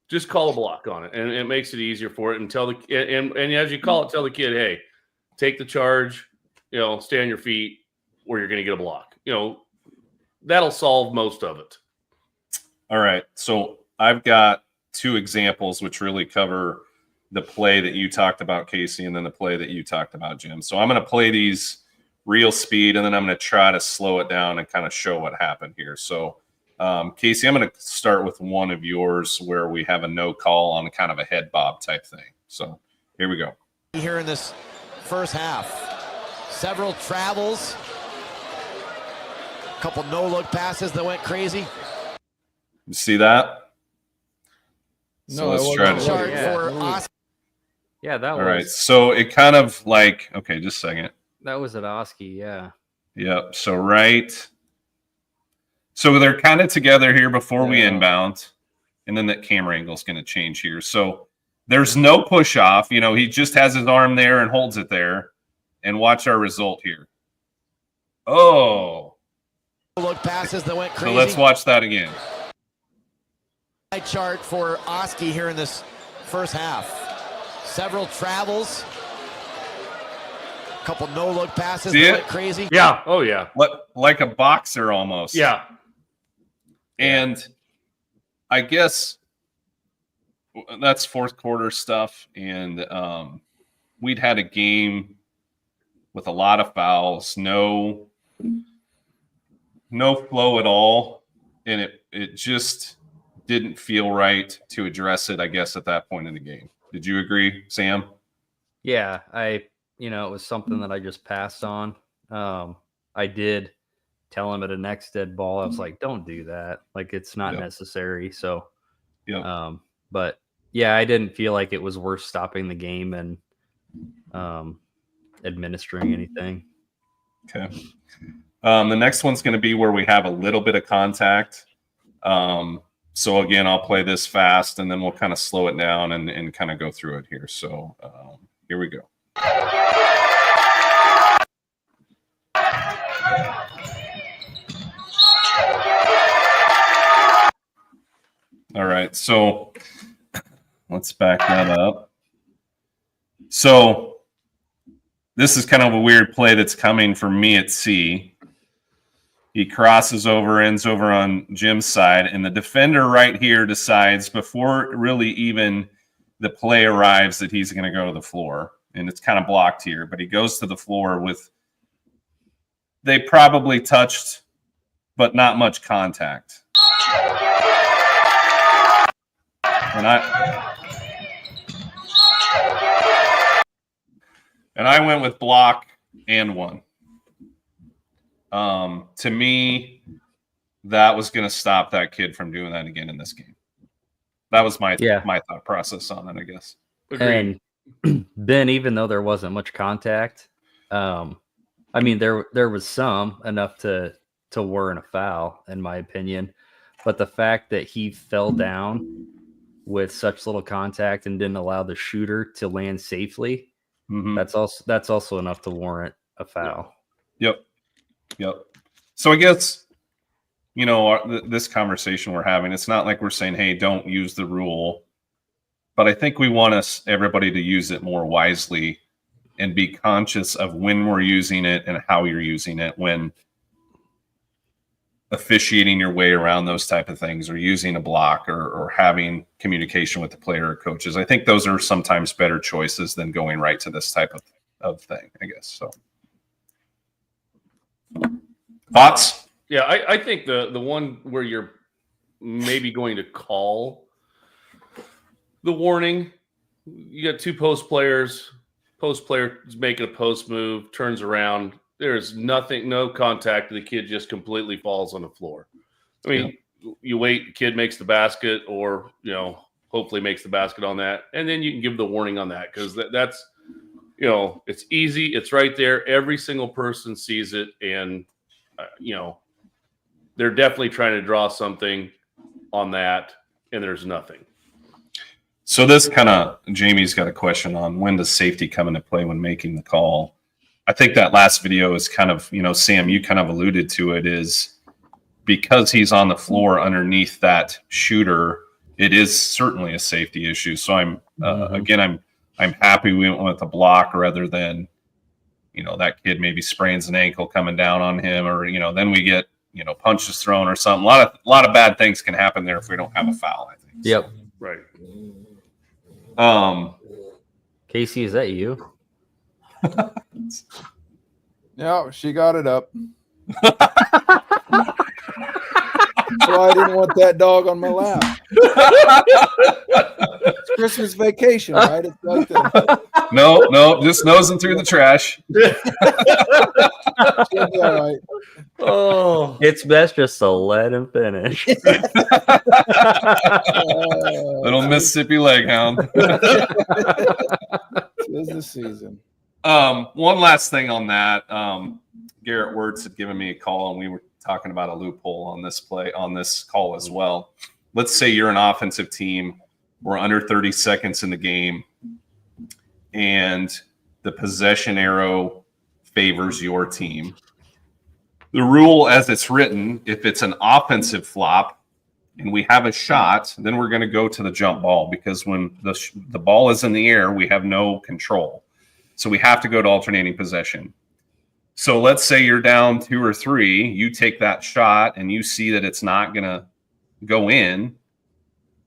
Just call a block on it, and it makes it easier for it. And tell and as you call it, tell the kid, "Hey, take the charge. Stay on your feet, or you're going to get a block." That'll solve most of it. All right, so I've got 2 examples which really cover the play that you talked about, Casey, and then the play that you talked about, Jim. So I'm going to play these real speed, and then I'm going to try to slow it down and kind of show what happened here. So, Casey, I'm going to start with one of yours where we have a no call on kind of a head bob type thing. So here we go. Here in this first half, several travels, a couple no-look passes that went crazy. You see that? No, let's try to. Yeah, that was. All right. So it kind of like, okay, just a second. That was at Oski, yeah. Yep. So they're kind of together here before we inbound, and then that camera angle is going to change here. So there's no push off. He just has his arm there and holds it there. And watch our result here. Oh. Look passes that went crazy. So let's watch that again. Chart for Oski here in this first half. Several travels, a couple no-look passes that went crazy. Yeah. Oh, yeah. Like a boxer almost. Yeah. And I guess that's fourth quarter stuff. And we'd had a game with a lot of fouls, no flow at all, and it just didn't feel right to address it, I guess, at that point in the game. Did you agree, Sam? Yeah, it was something that I just passed on. I did tell him at a next dead ball, I was like, don't do that. Like, it's not necessary. So, but yeah, I didn't feel like it was worth stopping the game and administering anything. Okay. The next one's going to be where we have a little bit of contact. So again, I'll play this fast and then we'll kind of slow it down and kind of go through it here. So here we go. All right, so let's back that up. So this is kind of a weird play that's coming from me at C. He crosses over, ends over on Jim's side, and the defender right here decides before really even the play arrives that he's going to go to the floor. And it's kind of blocked here, but he goes to the floor with, they probably touched, but not much contact. And I went with block and one. To me, that was going to stop that kid from doing that again in this game. That was my thought process on it, I guess. And Ben, even though there wasn't much contact, I mean, there was some enough to warrant a foul, in my opinion. But the fact that he fell down with such little contact and didn't allow the shooter to land safely, that's also enough to warrant a foul. Yep. So I guess, this conversation we're having, it's not like we're saying, hey, don't use the rule. But I think we want everybody to use it more wisely and be conscious of when we're using it and how you're using it when officiating your way around those type of things, or using a block, or having communication with the player or coaches. I think those are sometimes better choices than going right to this type of thing, I guess. So thoughts? Yeah, I think the one where you're maybe going to call the warning, you got two post players. Post player is making a post move, turns around. There's no contact. The kid just completely falls on the floor. I mean, you wait, the kid makes the basket, or, hopefully makes the basket on that. And then you can give the warning on that, because that's, it's easy. It's right there. Every single person sees it. And, they're definitely trying to draw something on that, and there's nothing. So this Jamie's got a question on when does safety come into play when making the call. I think that last video is kind of, Sam, you kind of alluded to it, is because he's on the floor underneath that shooter, it is certainly a safety issue. So I'm happy we went with a block rather than, that kid maybe sprains an ankle coming down on him, or, then we get, punches thrown or something. A lot of bad things can happen there if we don't have a foul, I think. Yep. Right. Casey, is that you? No, she got it up. So I didn't want that dog on my lap. It's Christmas vacation, right? It's like No, just nosing through the trash. She'll be all right. Oh, it's best just to let him finish. Little Mississippi Leghound. Tis the season. One last thing on that. Garrett Wirtz had given me a call, and we were talking about a loophole on this call as well. Let's say you're an offensive team. We're under 30 seconds in the game, and the possession arrow favors your team. The rule as it's written, if it's an offensive flop and we have a shot, then we're going to go to the jump ball, because when the ball is in the air, we have no control. So we have to go to alternating possession. So let's say you're down 2 or 3, you take that shot and you see that it's not going to go in.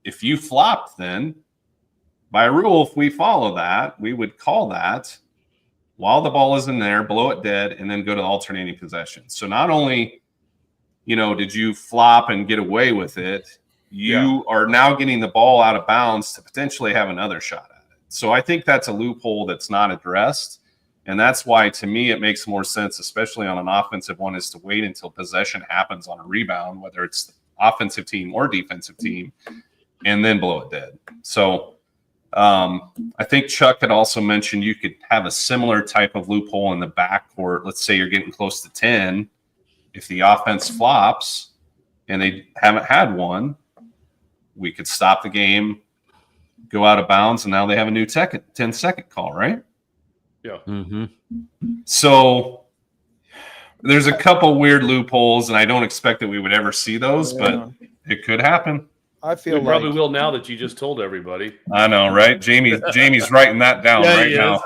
If you flopped, then by rule, if we follow that, we would call that while the ball is in there, blow it dead, and then go to alternating possession. So not only, did you flop and get away with it, you are now getting the ball out of bounds to potentially have another shot at it. So I think that's a loophole that's not addressed. And that's why, to me, it makes more sense, especially on an offensive one, is to wait until possession happens on a rebound, whether it's the offensive team or defensive team, and then blow it dead. So I think Chuck had also mentioned you could have a similar type of loophole in the backcourt. Let's say you're getting close to 10. If the offense flops and they haven't had one, we could stop the game, go out of bounds, and now they have a new 10-second call, right? Yeah. Mm-hmm. So there's a couple weird loopholes, and I don't expect that we would ever see those, but it could happen. I feel we probably will now that you just told everybody. I know, right? Jamie's writing that down now.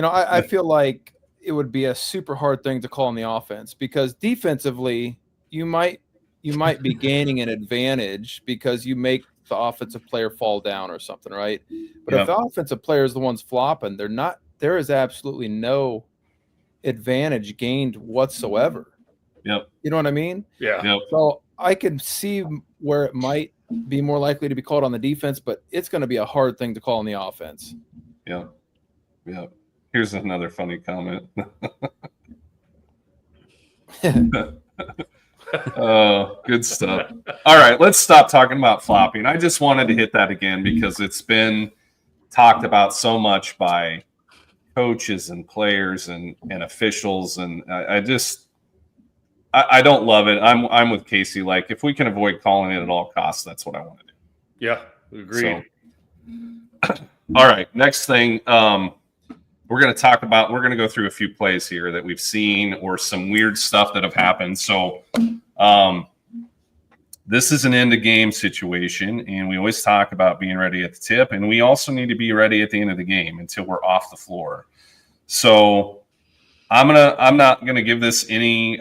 I feel like it would be a super hard thing to call on the offense, because defensively you might be gaining an advantage because you make the offensive player fall down or something, right? But if the offensive player is the ones flopping, there is absolutely no advantage gained whatsoever. Yep. You know what I mean? Yeah. Yep. So I can see where it might be more likely to be called on the defense, but it's going to be a hard thing to call on the offense. Yeah. Yeah. Here's another funny comment. Oh, good stuff. All right, let's stop talking about flopping. I just wanted to hit that again because it's been talked about so much by coaches and players and officials, and I don't love it. I'm with Casey. Like, if we can avoid calling it at all costs, that's what I want to do. Yeah, agreed. So, all right, next thing. We're going to go through a few plays here that we've seen or some weird stuff that have happened. So this is an end of game situation, and we always talk about being ready at the tip, and we also need to be ready at the end of the game until we're off the floor. So I'm not going to give this any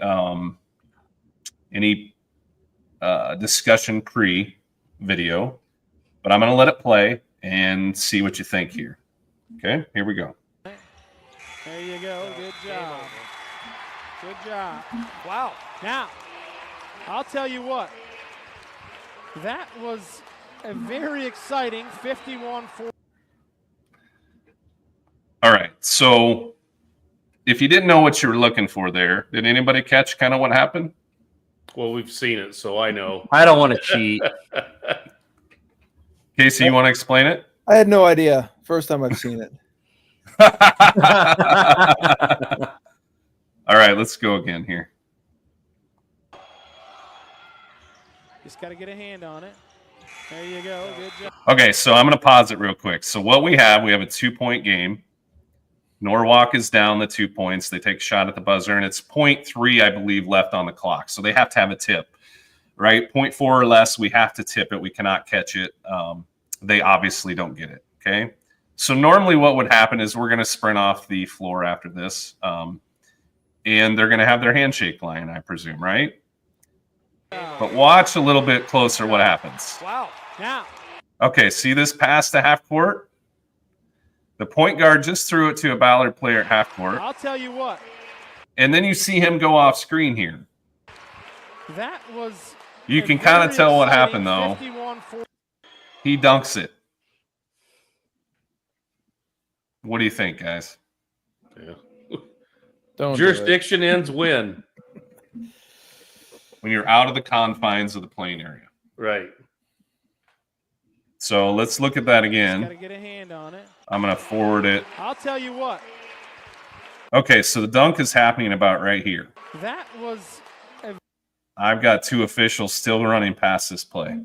discussion pre-video, but I'm going to let it play and see what you think here. Okay, here we go. There you go. Good job. Good job. Wow. Now, I'll tell you what. That was a very exciting 51-4. All right. So if you didn't know what you were looking for there, did anybody catch kind of what happened? Well, we've seen it, so I know. I don't want to cheat. Casey, you want to explain it? I had no idea. First time I've seen it. All right, let's go again here. Just got to get a hand on it. There you go. Good job. Okay, so I'm going to pause it real quick. So what we have a 2-point game. Norwalk is down the 2 points. They take a shot at the buzzer, and it's 0.3, I believe, left on the clock. So they have to have a tip, right? 0.4 or less, we have to tip it. We cannot catch it. They obviously don't get it, okay? So normally what would happen is we're going to sprint off the floor after this, and they're going to have their handshake line, I presume, right? But watch a little bit closer what happens. Wow. Now. Okay, see this pass to half court? The point guard just threw it to a Ballard player at half court. I'll tell you what. And then you see him go off screen here. That was. You can kind of tell what happened, though. He dunks it. What do you think, guys? Yeah. Don't Jurisdiction ends when? When you're out of the confines of the playing area. Right. So let's look at that again. Got to get a hand on it. I'm going to forward it. I'll tell you what. Okay, so the dunk is happening about right here. That was. I've got 2 officials still running past this play.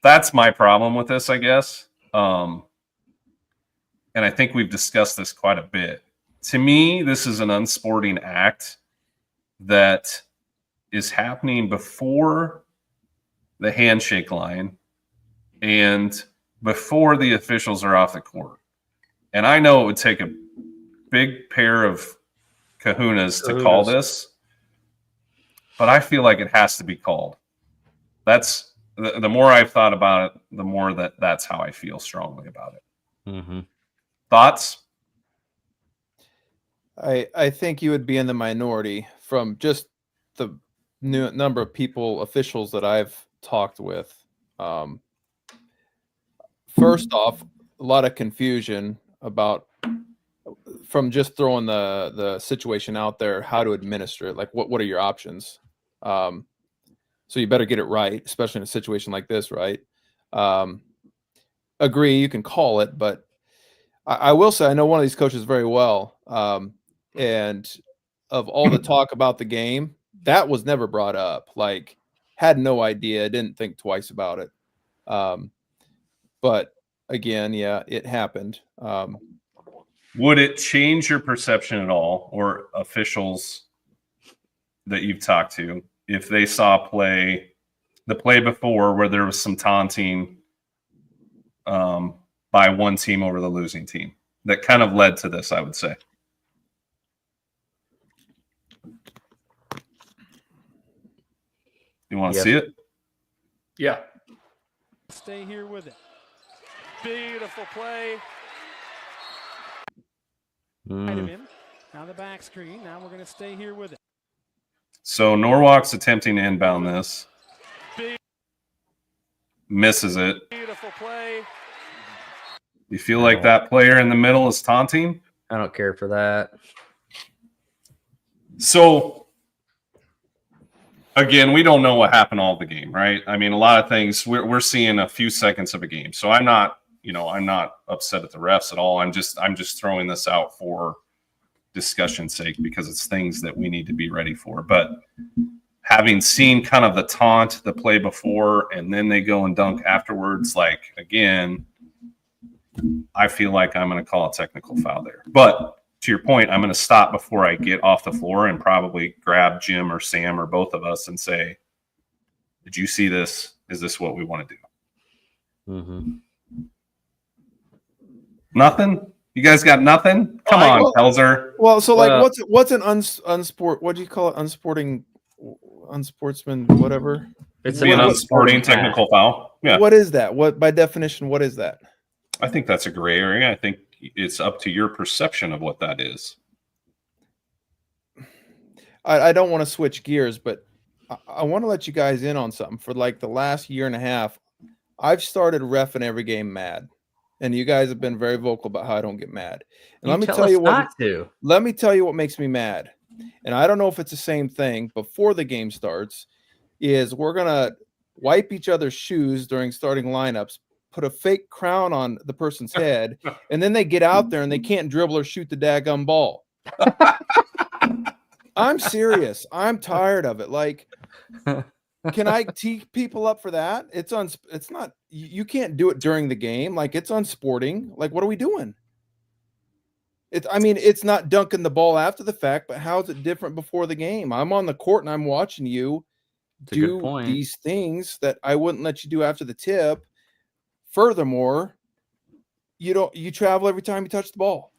That's my problem with this, I guess. And I think we've discussed this quite a bit. To me, this is an unsporting act that is happening before the handshake line and before the officials are off the court. And I know it would take a big pair of kahunas to call this, but I feel like it has to be called. That's the more I've thought about it, the more that's how I feel strongly about it. Mm-hmm. Thoughts? I think you would be in the minority from just the number of officials that I've talked with. First off, a lot of confusion from just throwing the situation out there, how to administer it. Like, what are your options? So you better get it right, especially in a situation like this, right? Agree, you can call it, but I will say I know one of these coaches very well. And of all the talk about the game, that was never brought up. Like, had no idea, didn't think twice about it. But again, yeah, it happened. Would it change your perception at all, or officials that you've talked to, if they saw the play before where there was some taunting by one team over the losing team that kind of led to this, I would say? You want to see it? Yeah. Stay here with it. Beautiful play. Right of him. Now the back screen. Now we're going to stay here with it. So Norwalk's attempting to inbound this. Misses it. Beautiful play. You feel like that player in the middle is taunting? I don't care for that. So, again, we don't know what happened all the game, right? I mean, a lot of things we're seeing a few seconds of a game. So I'm not upset at the refs at all. I'm just throwing this out for discussion's sake because it's things that we need to be ready for. But having seen kind of the taunt, the play before, and then they go and dunk afterwards, like, again, I feel like I'm going to call a technical foul there. But to your point, I'm going to stop before I get off the floor and probably grab Jim or Sam or both of us and say, did you see this? Is this what we want to do? Mm-hmm. Nothing? You guys got nothing? Come on, Pelzer. Well, so like, what's an unsport? What do you call it? Unsportsman, whatever. It's an unsporting technical foul. Yeah. What is that? What, by definition, what is that? I think that's a gray area. I think it's up to your perception of what that is. I don't want to switch gears, but I want to let you guys in on something. For like the last year and a half, I've started reffing every game mad. And you guys have been very vocal about how I don't get mad. And let me tell you what makes me mad. And I don't know if it's the same thing before the game starts, is we're going to wipe each other's shoes during starting lineups, put a fake crown on the person's head, and then they get out there and they can't dribble or shoot the daggum ball. I'm serious. I'm tired of it. Like, can I tee people up for that? It's not, you can't do it during the game. Like, it's unsporting. Like, what are we doing? It's not dunking the ball after the fact, but how is it different before the game? I'm on the court and I'm watching you do these things that I wouldn't let you do after the tip. Furthermore, you travel every time you touch the ball.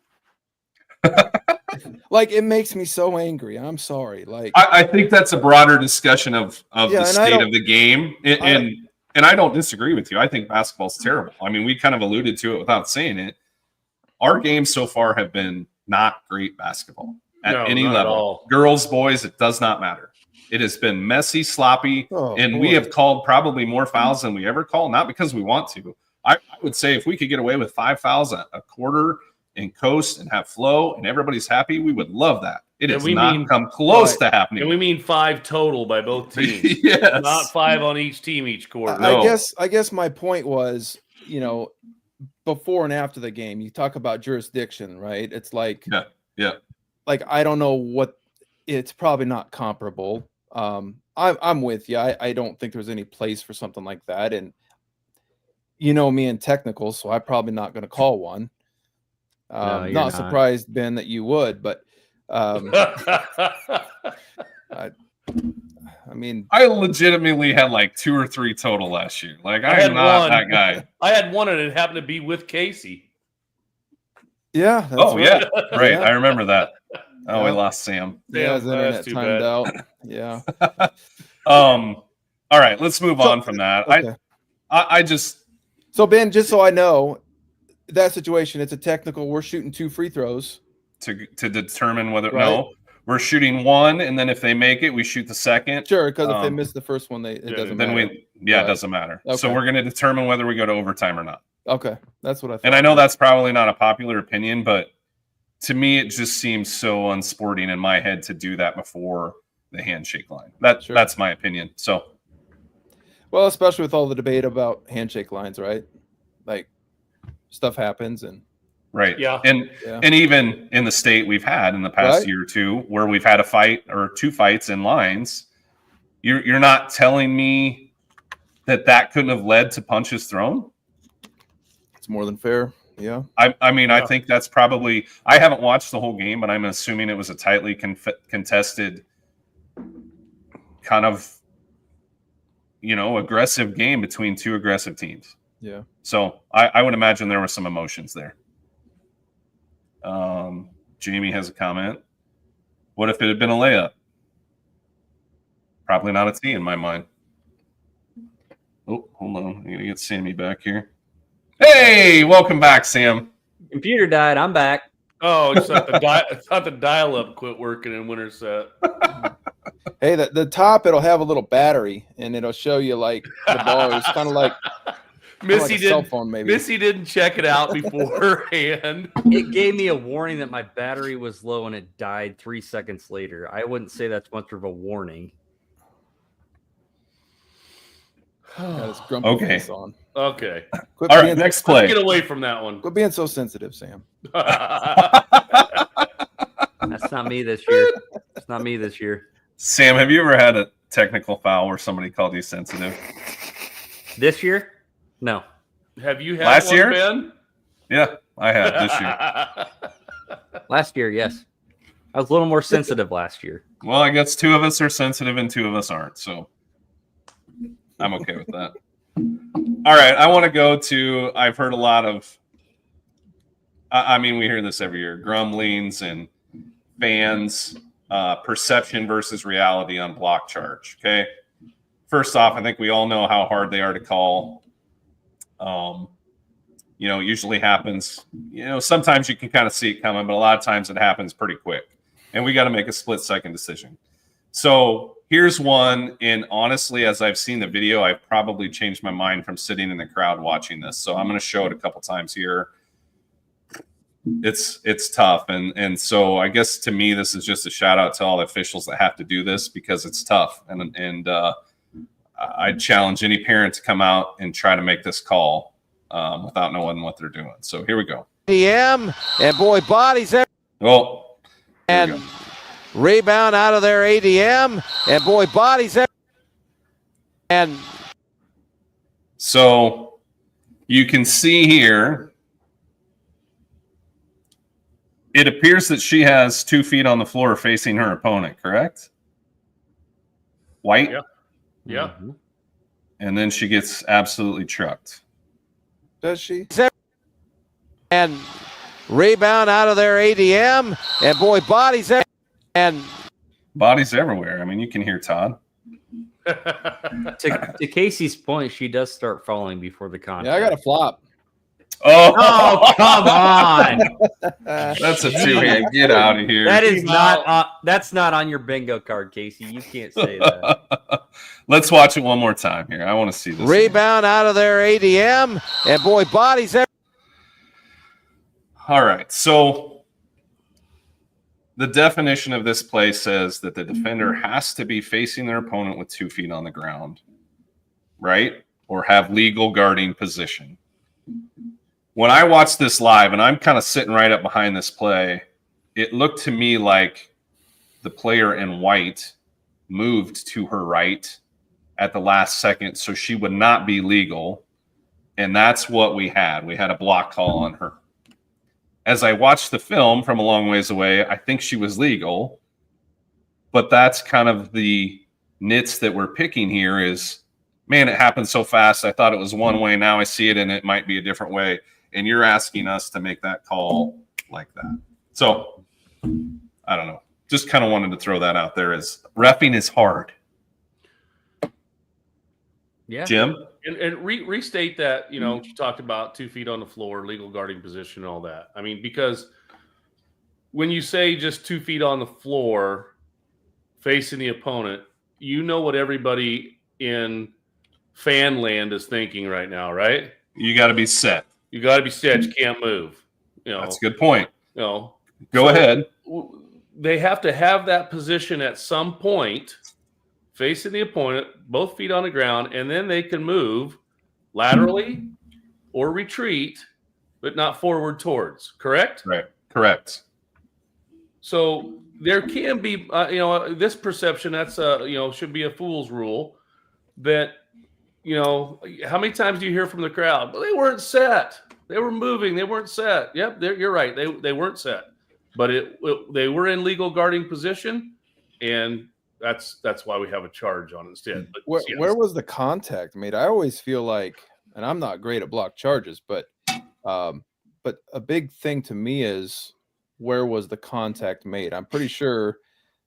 Like, it makes me so angry. I'm sorry. Like, I think that's a broader discussion of the state of the game. And I don't disagree with you. I think basketball's terrible. I mean, we kind of alluded to it without saying it. Our games so far have been not great basketball at any level. Girls, boys, it does not matter. It has been messy, sloppy, we have called probably more fouls than we ever call, not because we want to. I would say if we could get away with 5 fouls a quarter and coast and have flow and everybody's happy, we would love that. It has not come close to happening. And we mean 5 total by both teams. Yes. Not 5 on each team each quarter. I guess my point was, before and after the game, you talk about jurisdiction, right? It's like, yeah. Like, I don't know what, it's probably not comparable. I'm with you. I don't think there's any place for something like that. And me in technical, so I'm probably not going to call one. Not surprised, Ben, that you would, but I legitimately had like 2 or 3 total last year. Like, I am not that guy. I had one and it happened to be with Casey. Yeah. Yeah. Right. I remember that. Oh, we lost Sam. Yeah, his internet timed out. Yeah. All right, let's move on from that. Okay. I just so Ben, just so I know, that situation, it's a technical. We're shooting 2 free throws to determine whether Right. no, we're shooting one, and then if they make it, we shoot the second. Sure, because if they miss the first one, it doesn't then matter. it doesn't matter. So Okay. we're going to determine whether we go to overtime or not. Okay, that's what I thought. And I know that's probably not a popular opinion, but to me, it just seems so unsporting in my head to do that before the handshake line. That's my opinion. So, Well, especially with all the debate about handshake lines, right? Like, stuff happens and right. Yeah. And even in the state we've had in the past Right. year or two where we've had a fight or 2 fights in lines, you're not telling me that couldn't have led to punches thrown? It's more than fair. Yeah. I mean, I think that's probably, I haven't watched the whole game, but I'm assuming it was a tightly contested kind of, aggressive game between 2 aggressive teams. Yeah. So I would imagine there was some emotions there. Jamie has a comment. What if it had been a layup? Probably not a T in my mind. Oh, hold on. I'm going to get Sammy back here. Hey, welcome back, Sam. Computer died. I'm back. Oh, it's not the dial-up quit working in Winterset. Hey, the top, it'll have a little battery, and it'll show you, like, the bars, kind of like Missy like a cell phone, maybe. Missy didn't check it out beforehand. It gave me a warning that my battery was low and it died 3 seconds later. I wouldn't say that's much of a warning. Got his grumpy Okay. face on. Okay. Quit All right, being- next play. Get away from that one. Quit being so sensitive, Sam. That's not me this year. It's not me this year. Sam, have you ever had a technical foul where somebody called you sensitive? This year? No. Have you had Last one, year? Ben? Yeah, I had this year. Last year, yes. I was a little more sensitive last year. Well, I guess 2 of us are sensitive and 2 of us aren't, so I'm okay with that. All right, I want to go to, I've heard a lot of, I mean, we hear this every year, grumblings and fans, perception versus reality on block charge, okay? First off, I think we all know how hard they are to call. It usually happens, sometimes you can kind of see it coming, but a lot of times it happens pretty quick. And we got to make a split-second decision. So here's one, and honestly, as I've seen the video, I've probably changed my mind from sitting in the crowd watching this. So I'm going to show it a couple times here. It's tough, and so I guess to me, this is just a shout out to all the officials that have to do this because it's tough, and I challenge any parent to come out and try to make this call without knowing what they're doing. So here we go. ADM, and boy, bodies there. Oh, and rebound out of their ADM, and boy, bodies there. And so you can see here, it appears that she has 2 feet on the floor facing her opponent, correct? White? Yeah. And then she gets absolutely trucked. Does she? and rebound out of their ADM, and boy, bodies there. And bodies everywhere. I mean, you can hear Todd. To Casey's point, she does start falling before the contact. Yeah, I got a flop. Oh, come on! That's a 2-hand. Get out of here. That is not. That's not on your bingo card, Casey. You can't say that. Let's watch it one more time here. I want to see this. Rebound out of their ADM, and boy, bodies there. All right, so the definition of this play says that the defender has to be facing their opponent with 2 feet on the ground, right? Or have legal guarding position. When I watched this live, and I'm kind of sitting right up behind this play, it looked to me like the player in white moved to her right at the last second, so she would not be legal. And that's what we had. We had a block call on her. As I watched the film from a long ways away, I think she was legal. But that's kind of the nits that we're picking here is, man, it happened so fast. I thought it was one way. Now I see it, and it might be a different way. And you're asking us to make that call like that. So, I don't know. Just kind of wanted to throw that out there as reffing is hard. Yeah, Jim. And restate that. You talked about 2 feet on the floor, legal guarding position, and all that. I mean, because when you say just 2 feet on the floor, facing the opponent, what everybody in fan land is thinking right now, right? You got to be set. You got to be set. You can't move. That's a good point. Go ahead. They have to have that position at some point, facing the opponent, both feet on the ground, and then they can move laterally or retreat, but not forward towards. Correct? Right. Correct. So there can be, this perception that's should be a fool's rule that, how many times do you hear from the crowd? Well, they weren't set. They were moving. They weren't set. Yep, you're right. They weren't set, but they were in legal guarding position, and that's why we have a charge on instead. But where was the contact made? I always feel like, and I'm not great at block charges, but a big thing to me is, where was the contact made? I'm pretty sure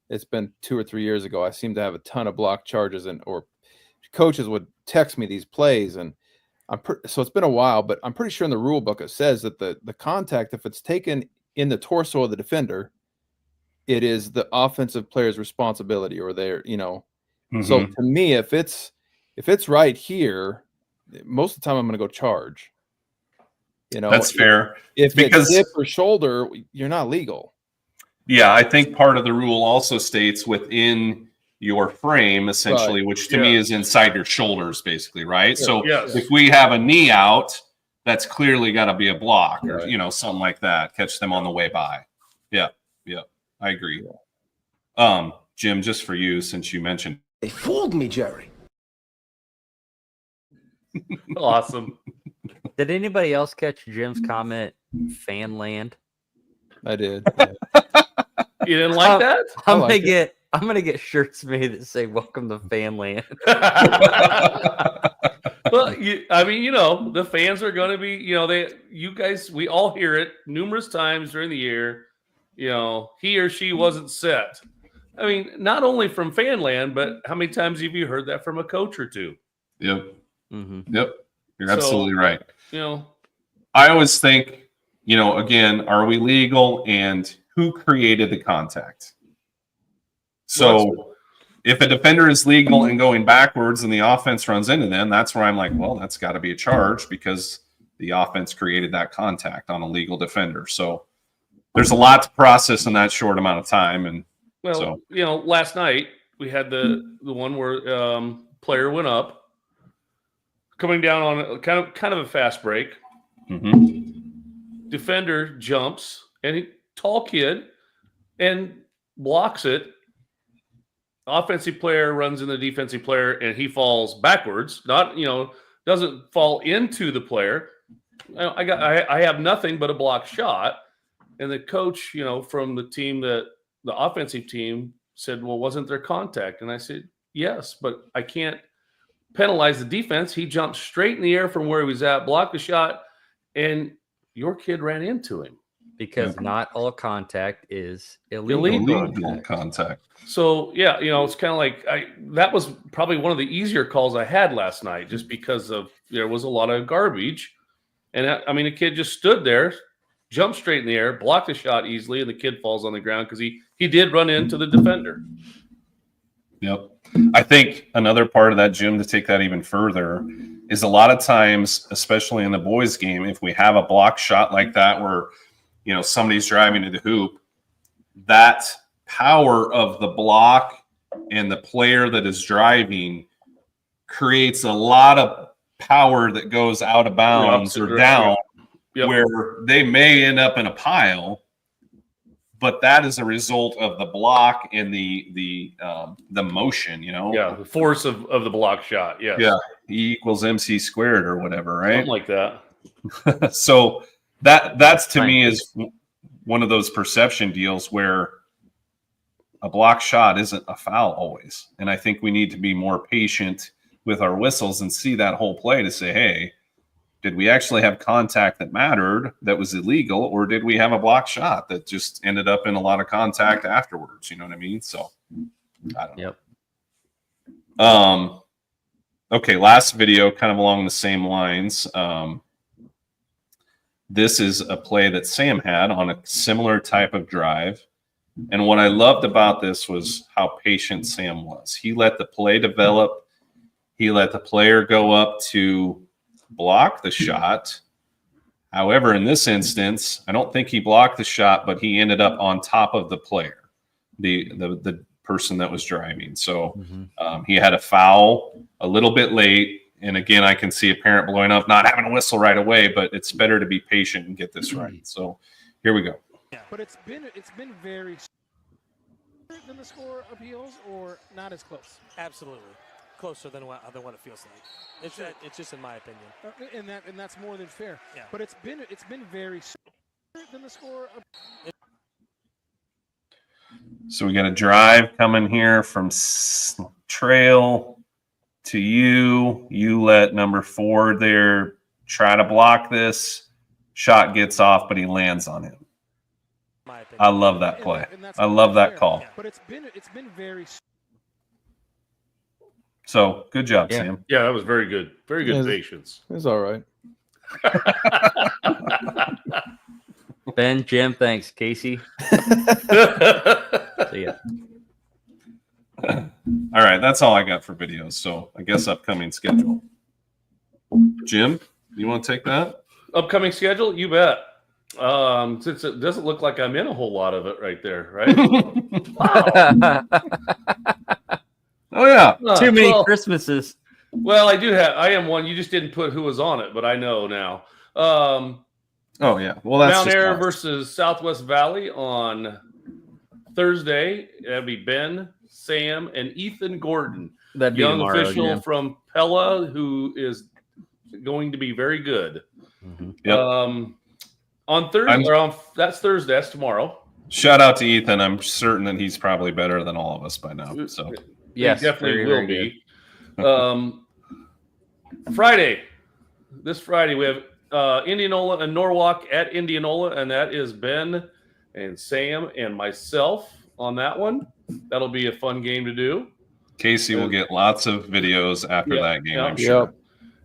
it's been 2 or 3 years ago. I seem to have a ton of block charges, or coaches would text me these plays, and so it's been a while, but I'm pretty sure in the rule book it says that the contact, if it's taken in the torso of the defender, it is the offensive player's responsibility, or their, So to me, if it's right here, most of the time I'm going to go charge. That's fair. If it's hip or shoulder, you're not legal. Yeah, I think part of the rule also states within your frame, essentially, which to me is inside your shoulders, basically, right? So if we have a knee out, that's clearly got to be a block, or something like that. Catch them on the way by. Yeah, I agree. Jim, just for you, since you mentioned, they fooled me, Jerry. Awesome. Did anybody else catch Jim's comment? Fan land. I did. You didn't like that? I'm gonna get shirts made that say "Welcome to Fan Land." Well, the fans are going to be, you guys, we all hear it numerous times during the year. He or she wasn't set. I mean, not only from Fanland, but how many times have you heard that from a coach or two? Yep. Mm-hmm. Yep. You're absolutely right. I always think, again, are we legal, and who created the contact? So if a defender is legal and going backwards and the offense runs into them, that's where I'm like, well, that's got to be a charge, because the offense created that contact on a legal defender. So there's a lot to process in that short amount of time. And last night we had the one where player went up, coming down on a kind of a fast break. Mm-hmm. Defender jumps, and tall kid, and blocks it. Offensive player runs in the defensive player, and he falls backwards. Not, doesn't fall into the player. I have nothing but a block shot, and the coach, from the team, the offensive team, said, "Well, wasn't there contact?" And I said, "Yes, but I can't penalize the defense. He jumped straight in the air from where he was at, blocked the shot, and your kid ran into him." Because not all contact is illegal contact. So, it's kind of like that was probably one of the easier calls I had last night, just because there was a lot of garbage. And the kid just stood there, jumped straight in the air, blocked the shot easily, and the kid falls on the ground because he did run into the defender. Yep. I think another part of that, Jim, to take that even further, is a lot of times, especially in the boys' game, if we have a block shot like that where somebody's driving to the hoop, that power of the block and the player that is driving creates a lot of power that goes out of bounds or down, where they may end up in a pile, but that is a result of the block and the motion, the force of the block shot. Yes. Yeah. E equals MC squared or whatever, right? Something like that. So that's to me is one of those perception deals where a block shot isn't a foul always. And I think we need to be more patient with our whistles and see that whole play to say, hey, did we actually have contact that mattered, that was illegal, or did we have a block shot that just ended up in a lot of contact afterwards? You know what I mean? So I don't know. Yep. Okay, last video, kind of along the same lines. This is a play that Sam had on a similar type of drive. And what I loved about this was how patient Sam was. He let the play develop. He let the player go up to block the shot. However, in this instance, I don't think he blocked the shot, but he ended up on top of the player, the person that was driving. So he had a foul a little bit late. And again, I can see a parent blowing up, not having a whistle right away, but it's better to be patient and get this right. So here we go. Yeah, but it's been very than the score appeals, or not as close. Absolutely, closer than what it feels like. It's just in my opinion, and that's more than fair. Yeah. But it's been very than the score. So we got a drive coming here from Trail to you. You let number 4 there try to block this. Shot gets off, but he lands on him. I love that play. I love that call. But it's been very. So good job, Sam. Yeah, that was very good. Very good patience. It's all right. Ben, Jim, thanks. Casey. See ya. All right, that's all I got for videos. So I guess upcoming schedule. Jim, you want to take that? Upcoming schedule? You bet. Since it doesn't look like I'm in a whole lot of it right there, right? Wow. Oh yeah, too many Christmases. Well, I am one. You just didn't put who was on it, but I know now. Oh yeah, well that's Mount Air versus Southwest Valley on Thursday. That'd be Ben, Sam, and Ethan Gordon, That'd be young tomorrow, official Jim. from Pella, who is going to be very good. Yep. On Thursday, that's Thursday. That's tomorrow. Shout out to Ethan. I'm certain that he's probably better than all of us by now. So yes, he definitely will be. Friday, this Friday, we have Indianola and Norwalk at Indianola, and that is Ben and Sam and myself on that one. That'll be a fun game to do. Casey will get lots of videos after that game, I'm sure.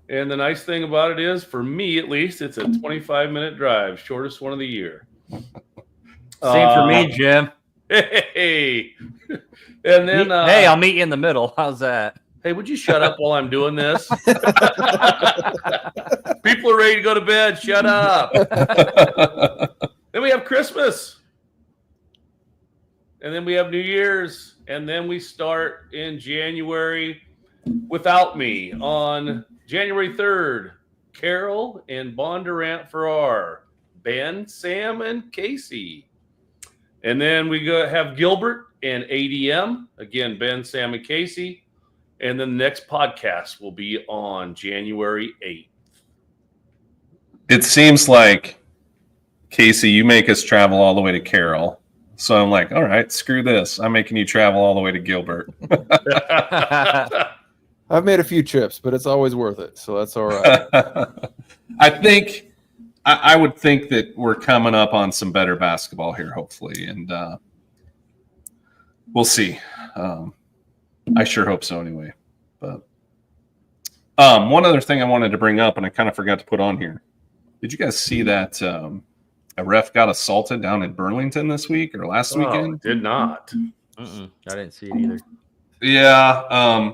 And the nice thing about it is, for me at least, it's a 25-minute drive, shortest one of the year. Same for me, Jim. Hey, and then hey, I'll meet you in the middle. How's that? Hey, would you shut up while I'm doing this? People are ready to go to bed. Shut up. Then we have Christmas. And then we have New Year's. And then we start in January without me on January 3rd. Carol and Bondurant Farrar. Ben, Sam, and Casey. And then we have Gilbert and ADM. Again, Ben, Sam, and Casey. And then the next podcast will be on January 8th. It seems like, Casey, you make us travel all the way to Carroll. So I'm like, all right, screw this. I'm making you travel all the way to Gilbert. I've made a few trips, but it's always worth it. So that's all right. I would think that we're coming up on some better basketball here, hopefully. And we'll see. I sure hope so anyway. But one other thing I wanted to bring up, and I kind of forgot to put on here. Did you guys see that a ref got assaulted down in Burlington this week or last weekend? Did not. I didn't see it either. Yeah,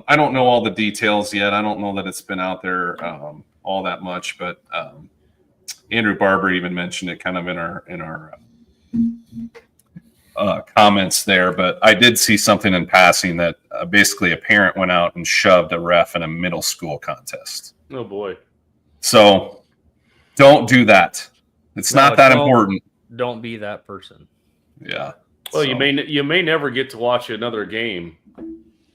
I don't know all the details yet. I don't know that it's been out there all that much, but Andrew Barber even mentioned it kind of in our comments there. But I did see something in passing that basically a parent went out and shoved a ref in a middle school contest. Oh boy! So don't do that. It's not that important. Don't be that person. Yeah. Well, you may never get to watch another game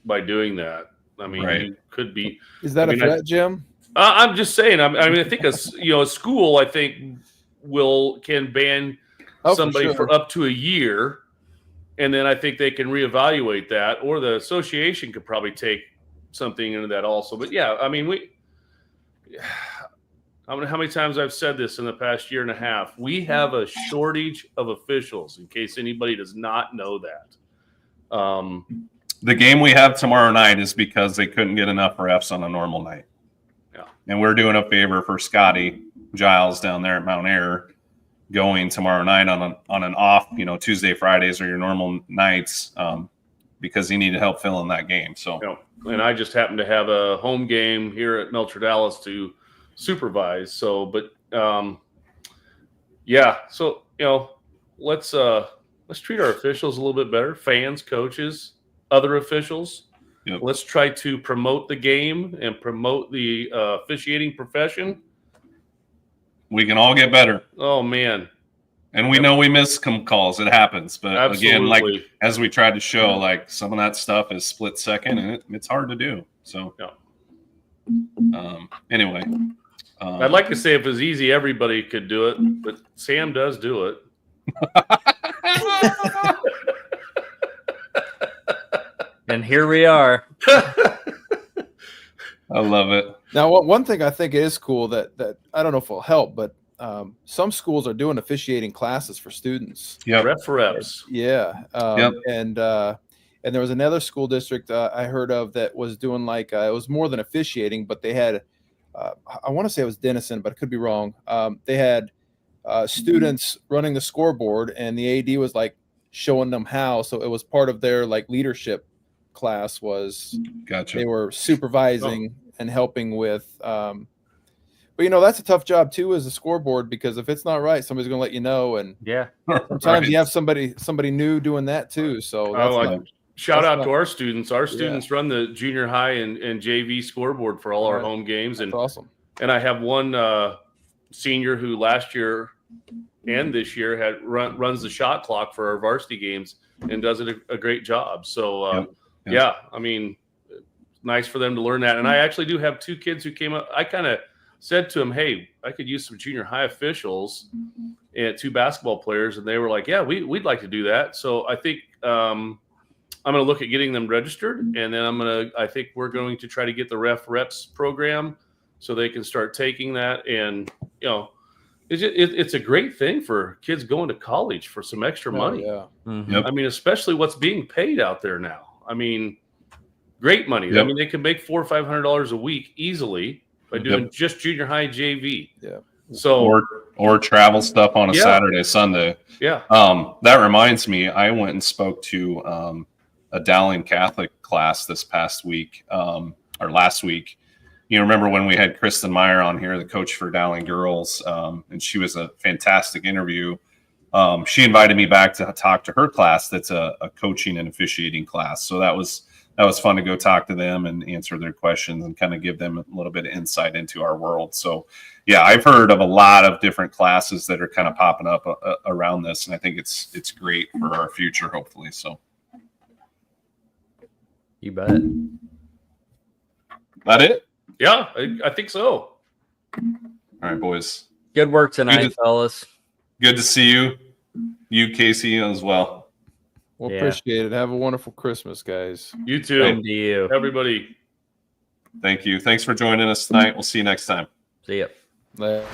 by doing that. I mean, you could be. Is that a threat, Jim? I'm just saying. I think a school I think can ban somebody for up to a year, and then I think they can reevaluate that, or the association could probably take something into that also. But yeah, I mean, how many times I've said this in the past year and a half? We have a shortage of officials, in case anybody does not know that. the game we have tomorrow night is because they couldn't get enough refs on a normal night. Yeah. And we're doing a favor for Scotty Giles down there at Mount Air, going tomorrow night on an off, Tuesday, Fridays are your normal nights, because he needed help filling that game. So, and I just happened to have a home game here at Melcher Dallas to supervise. So, but so let's treat our officials a little bit better. Fans, coaches, other officials. Yep. Let's try to promote the game and promote the officiating profession. We can all get better. Oh man. And we know we miss some calls. It happens. But again, like Absolutely. as we tried to show, like some of that stuff is split second, and it's hard to do. So anyway. I'd like to say if it was easy, everybody could do it, but Sam does do it. And here we are. I love it. Now, one thing I think is cool that I don't know if it'll help, but some schools are doing officiating classes for students. Yeah, ref for reps. Yeah, Yep. And there was another school district I heard of that was doing like it was more than officiating, but they had I want to say it was Denison, but I could be wrong. They had students running the scoreboard, and the AD was like showing them how. So it was part of their like leadership class. Was Gotcha. They were supervising and helping with. But that's a tough job too as a scoreboard, because if it's not right, somebody's going to let you know. And sometimes Right. you have somebody new doing that too. So that's Shout out not- to our students. Our students run the junior high and JV scoreboard for all our home games. And awesome. And I have one senior who last year and this year runs the shot clock for our varsity games and does a great job. So I mean, nice for them to learn that. And I actually do have two kids who came up. I kind of said to them, hey, I could use some junior high officials and two basketball players. And they were like, yeah, we'd like to do that. So I think I'm going to look at getting them registered, and then I think we're going to try to get the ref reps program so they can start taking that. And, it's a great thing for kids going to college for some extra money. Yeah. Mm-hmm. Yep. I mean, especially what's being paid out there now. I mean, great money. Yep. I mean, they can make $400 or $500 a week easily by doing just junior high JV. Yeah. So or travel stuff on a Yeah. Saturday, Sunday. Yeah. That reminds me, I went and spoke to a Dowling Catholic class this past week, or last week. You remember when we had Kristen Meyer on here, the coach for Dowling girls, and she was a fantastic interview. She invited me back to talk to her class. That's a coaching and officiating class. So that was fun to go talk to them and answer their questions and kind of give them a little bit of insight into our world. So yeah, I've heard of a lot of different classes that are kind of popping up around this. And I think it's great for our future, hopefully. So. You bet. That it? Yeah, I think so. All right, boys. Good work tonight, fellas. Good to see you. You, Casey, as well. Well, appreciate it. Have a wonderful Christmas, guys. You too. Same to you. Everybody. Thank you. Thanks for joining us tonight. We'll see you next time. See ya. Later.